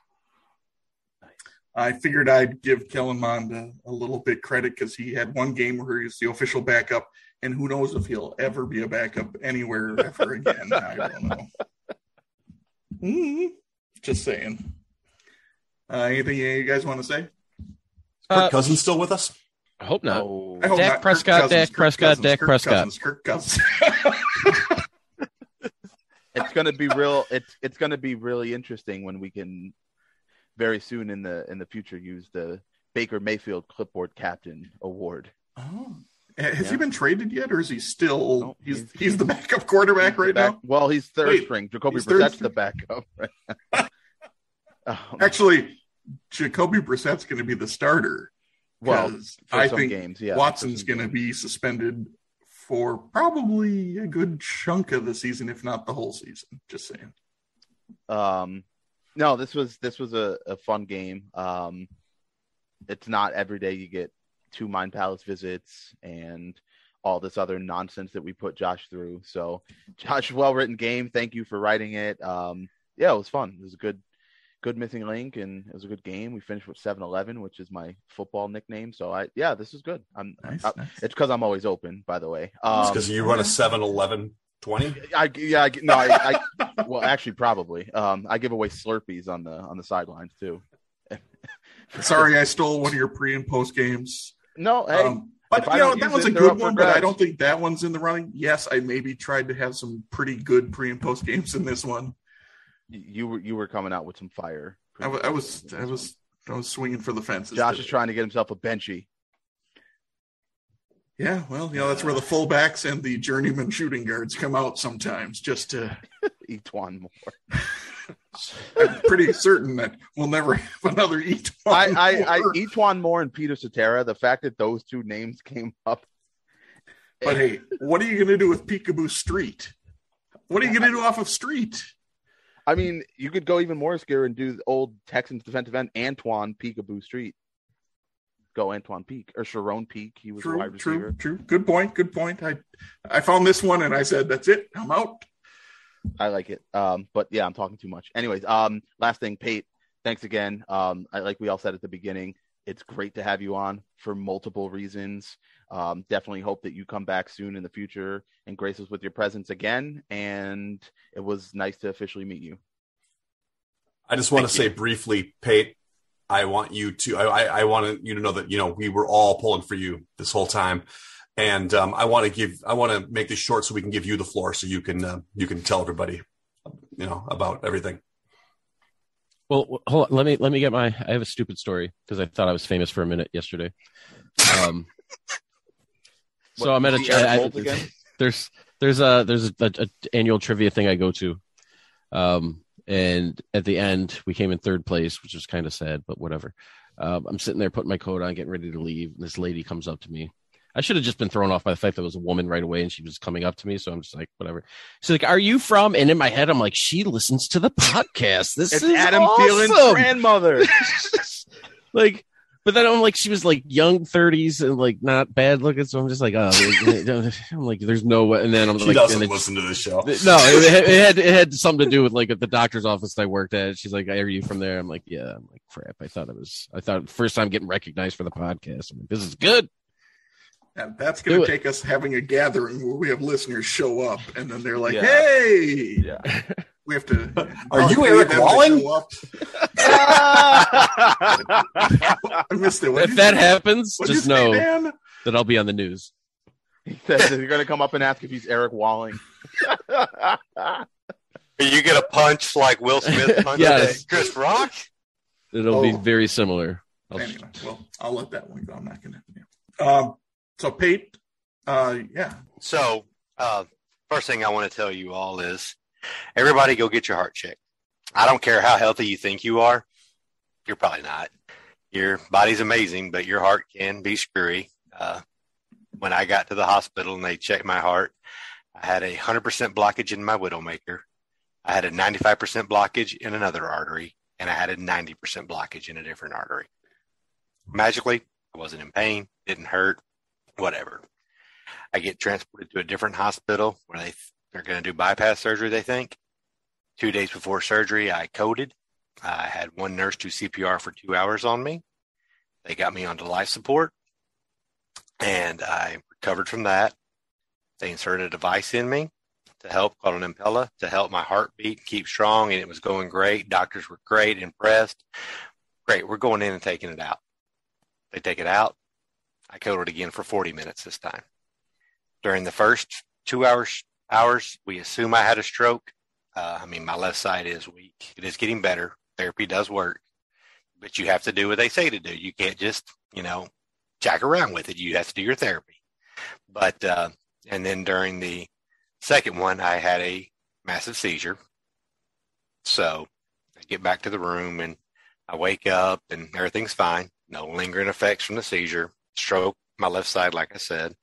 I figured I'd give Kellen Mond a little bit credit because he had one game where he's the official backup, and who knows if he'll ever be a backup anywhere ever again. I don't know. Just saying. Anything you guys want to say? Kirk Cousins still with us? I hope not. I hope Dak not. Prescott, Dak Prescott, Dak Prescott. Kirk Cousins. It's going to be real. It's going to be really interesting when we can very soon in the future use the Baker Mayfield Clipboard Captain Award. Oh, has he been traded yet, or is he still? No, he's the backup quarterback right now. Well, he's third string. Jacoby Brissett's the backup. Actually, Jacoby Brissett's going to be the starter. Well, I think Watson's going to be suspended for probably a good chunk of the season, if not the whole season. Just saying. No, this was a fun game. It's not every day you get 2 Mind Palace visits and all this other nonsense that we put Josh through. So, Josh, well-written game. Thank you for writing it. It was fun. It was a good missing link, and it was a good game. We finished with 7-11, which is my football nickname. So, this is good. Nice. It's because I'm always open, by the way. It's because you run a 7-11. 20? Well, actually, probably. I give away Slurpees on the sidelines too. Sorry, I stole one of your pre and post games. No, hey, but that was a good one. But I don't think that one's in the running. Yes, I maybe tried to have some pretty good pre and post games in this one. You were coming out with some fire. I was swinging for the fences. Josh is trying to get himself a benchy. Yeah, well, that's where the fullbacks and the journeyman shooting guards come out sometimes, just to Etwan Moore. I'm pretty certain that we'll never have another Etwan Moore. Etwan Moore and Peter Cetera, the fact that those 2 names came up. But hey, what are you going to do with Peekaboo Street? What are you going to do off of Street? I mean, you could go even more scary and do the old Texans defensive end, Antoine Peekaboo Street. Go Antoine Peak or Sharon Peak. He was a wide receiver. True. Good point. I found this one and I said, that's it. I'm out. I like it. But yeah, I'm talking too much. Anyways, last thing, Pate, thanks again. Like we all said at the beginning, it's great to have you on for multiple reasons. Definitely hope that you come back soon in the future and grace us with your presence again. And it was nice to officially meet you. I just want to say briefly, Pate, I want you to, I want you to know that, we were all pulling for you this whole time. And I want to make this short so we can give you the floor so you can tell everybody, about everything. Well, hold on. Let me get I have a stupid story because I thought I was famous for a minute yesterday. So I'm at there's a annual trivia thing I go to. And at the end we came in third place, which was kind of sad, but whatever. I'm sitting there putting my coat on, getting ready to leave. And this lady comes up to me. I should have just been thrown off by the fact that it was a woman right away and she was coming up to me. So I'm just like, whatever. She's like, "Are you from?" And in my head, I'm like, she listens to the podcast. This is Adam awesome. Thielen's grandmother. But then I'm like, she was like young 30s and like not bad looking. So I'm just like, I'm like, there's no way. And then I'm she like, doesn't listen to this show. No, it had something to do with like at the doctor's office I worked at. She's like, "Are you from there?" I'm like, "Yeah." I'm like, crap. I thought first time getting recognized for the podcast. I'm like, this is good. And that's going to take us having a gathering where we have listeners show up, and then they're like, "Hey, we have to." Are you Eric Walling? I missed it. If that happens, just know that I'll be on the news. He says you're going to come up and ask if he's Eric Walling. Are you going to punch like Will Smith punched Yes. Chris Rock? It'll be very similar. Anyway, I'll let that one go. I'm not going to. So, Pate, So, first thing I want to tell you all is everybody go get your heart checked. I don't care how healthy you think you are. You're probably not. Your body's amazing, but your heart can be screwy. When I got to the hospital and they checked my heart, I had 100% blockage in my widowmaker. I had a 95% blockage in another artery, and I had a 90% blockage in a different artery. Magically, I wasn't in pain, didn't hurt. Whatever. I get transported to a different hospital where they're going to do bypass surgery, they think. 2 days before surgery, I coded. I had one nurse do CPR for 2 hours on me. They got me onto life support, and I recovered from that. They inserted a device in me to help, called an Impella, to help my heartbeat keep strong, and it was going great. Doctors were great, impressed. Great, we're going in and taking it out. They take it out. I coded again for 40 minutes this time. During the first 2 hours, we assume I had a stroke. My left side is weak. It is getting better. Therapy does work. But you have to do what they say to do. You can't just, jack around with it. You have to do your therapy. But, and then during the second one, I had a massive seizure. So I get back to the room and I wake up and everything's fine. No lingering effects from the seizure. Stroke, my left side, like I said.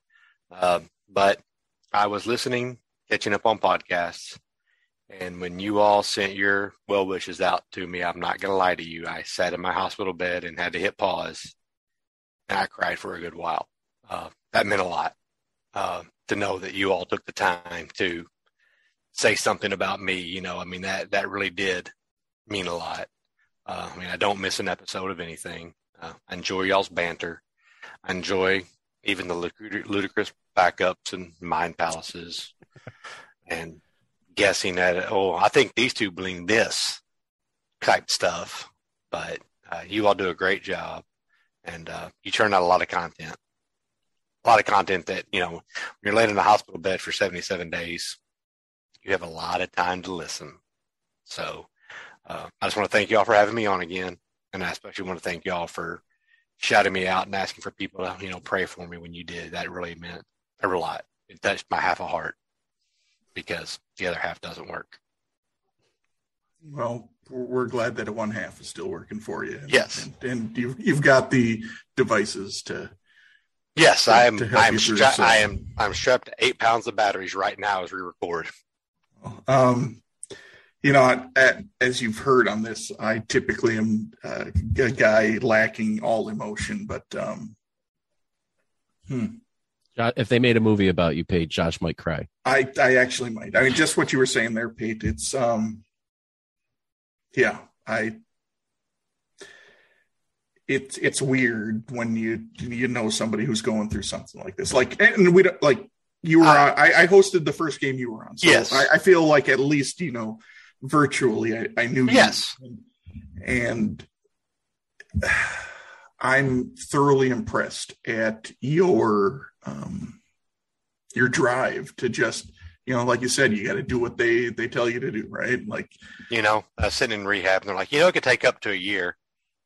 But I was listening, catching up on podcasts, and when you all sent your well wishes out to me, I'm not going to lie to you, I sat in my hospital bed and had to hit pause, and I cried for a good while. That meant a lot to know that you all took the time to say something about me. That really did mean a lot. I don't miss an episode of anything. I enjoy y'all's banter. I enjoy even the ludicrous backups and mind palaces and guessing at it. Oh, I think these two bling this type stuff. But you all do a great job, and you turn out a lot of content. A lot of content that, when you're laying in a hospital bed for 77 days, you have a lot of time to listen. So I just want to thank y'all for having me on again. And I especially want to thank y'all for shouting me out and asking for people to, pray for me when you did. That really meant a lot. It touched my half a heart because the other half doesn't work. Well, we're glad that one half is still working for you. Yes. And you've got the devices to. Yes, I am. I'm strapped to 8 pounds of batteries right now as we record. As you've heard on this, I typically am a guy lacking all emotion, but John If they made a movie about you, Pate, Josh might cry. I actually might. I mean, just what you were saying there, Pate. It's it's weird when you know somebody who's going through something like this. Like, and we don't like you were. I hosted the first game you were on, so yes. I feel like at least virtually I knew you. Yes, and I'm thoroughly impressed at your drive to just, like you said, you got to do what they tell you to do, right? Like, I was sitting in rehab and they're like, it could take up to a year.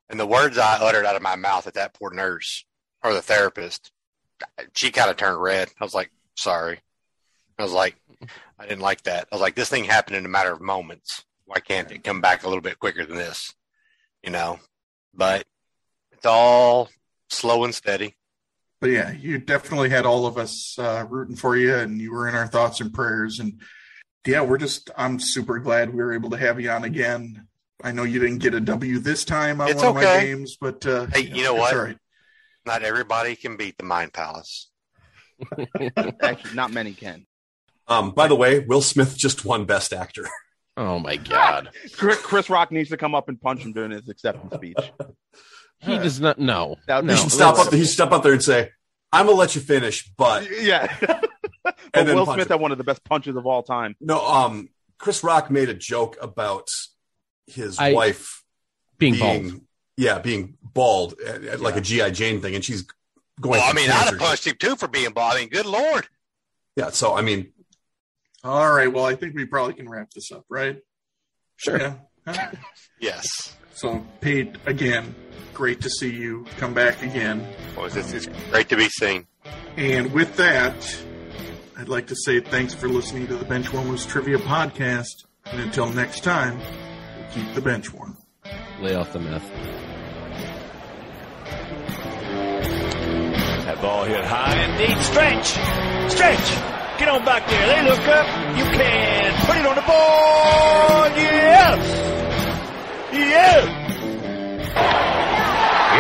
And the words I uttered out of my mouth at that poor nurse or the therapist, she kind of turned red. I was like, sorry. I was like, I didn't like that. I was like, this thing happened in a matter of moments. Why can't it come back a little bit quicker than this? But it's all slow and steady. But yeah, you definitely had all of us rooting for you, and you were in our thoughts and prayers. And yeah, I'm super glad we were able to have you on again. I know you didn't get a W this time on one of my games, but hey, you know what? All right. Not everybody can beat the Mind Palace. Actually, not many can. By the way, Will Smith just won Best Actor. Oh my God! Chris Rock needs to come up and punch him during his acceptance speech. He does not know. He should step up there and say, "I'm gonna let you finish," but yeah. But Will Smith had one of the best punches of all time. No, Chris Rock made a joke about his wife being bald. Yeah, being bald, like a G.I. Jane thing, and she's going. Well, I'd have punched him too for being bald. I mean, good Lord. Yeah, so all right. Well, I think we probably can wrap this up, right? Sure. Yeah. Huh? Yes. So, Pate, again, great to see you come back again. Well, it's great to be seen. And with that, I'd like to say thanks for listening to the Benchwarmers Trivia Podcast. And until next time, we'll keep the bench warm. Lay off the meth. That ball hit high and deep. Stretch. Get on back there. They look up. You can put it on the board. Yes.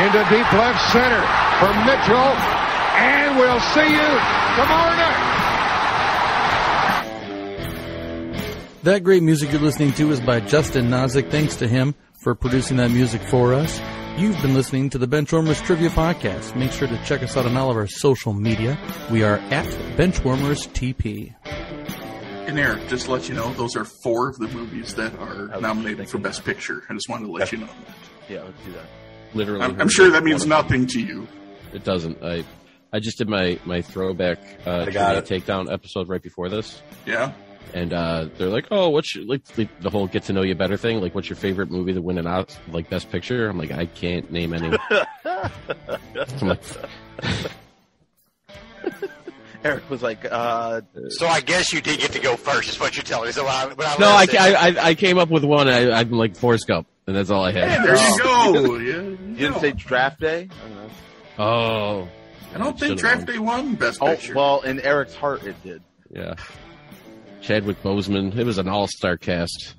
Into deep left center for Mitchell. And we'll see you tomorrow night. That great music you're listening to is by Justin Nozick. Thanks to him for producing that music for us. You've been listening to the Benchwarmers Trivia Podcast. Make sure to check us out on all of our social media. We are at Benchwarmers TP. And Eric, just to let you know, those are 4 of the movies that are nominated for Best Picture. I just wanted to let you know that. Yeah, let's do that. Literally. I'm sure that means nothing to you. It doesn't. I just did my throwback takedown episode right before this. Yeah. And they're like, "Oh, what's your, the whole get to know you better thing? Like, what's your favorite movie that win an out Best Picture?" I'm like, I can't name any. I'm like, Eric was like, So I guess you did get to go first, is what you're telling me. So I came up with one. I'm like Forrest Gump, and that's all I had. Hey, there you go. You didn't say Draft Day? Oh. I don't think Draft Day won Best Picture. Well, in Eric's heart, it did. Yeah. Chadwick Boseman. It was an all-star cast.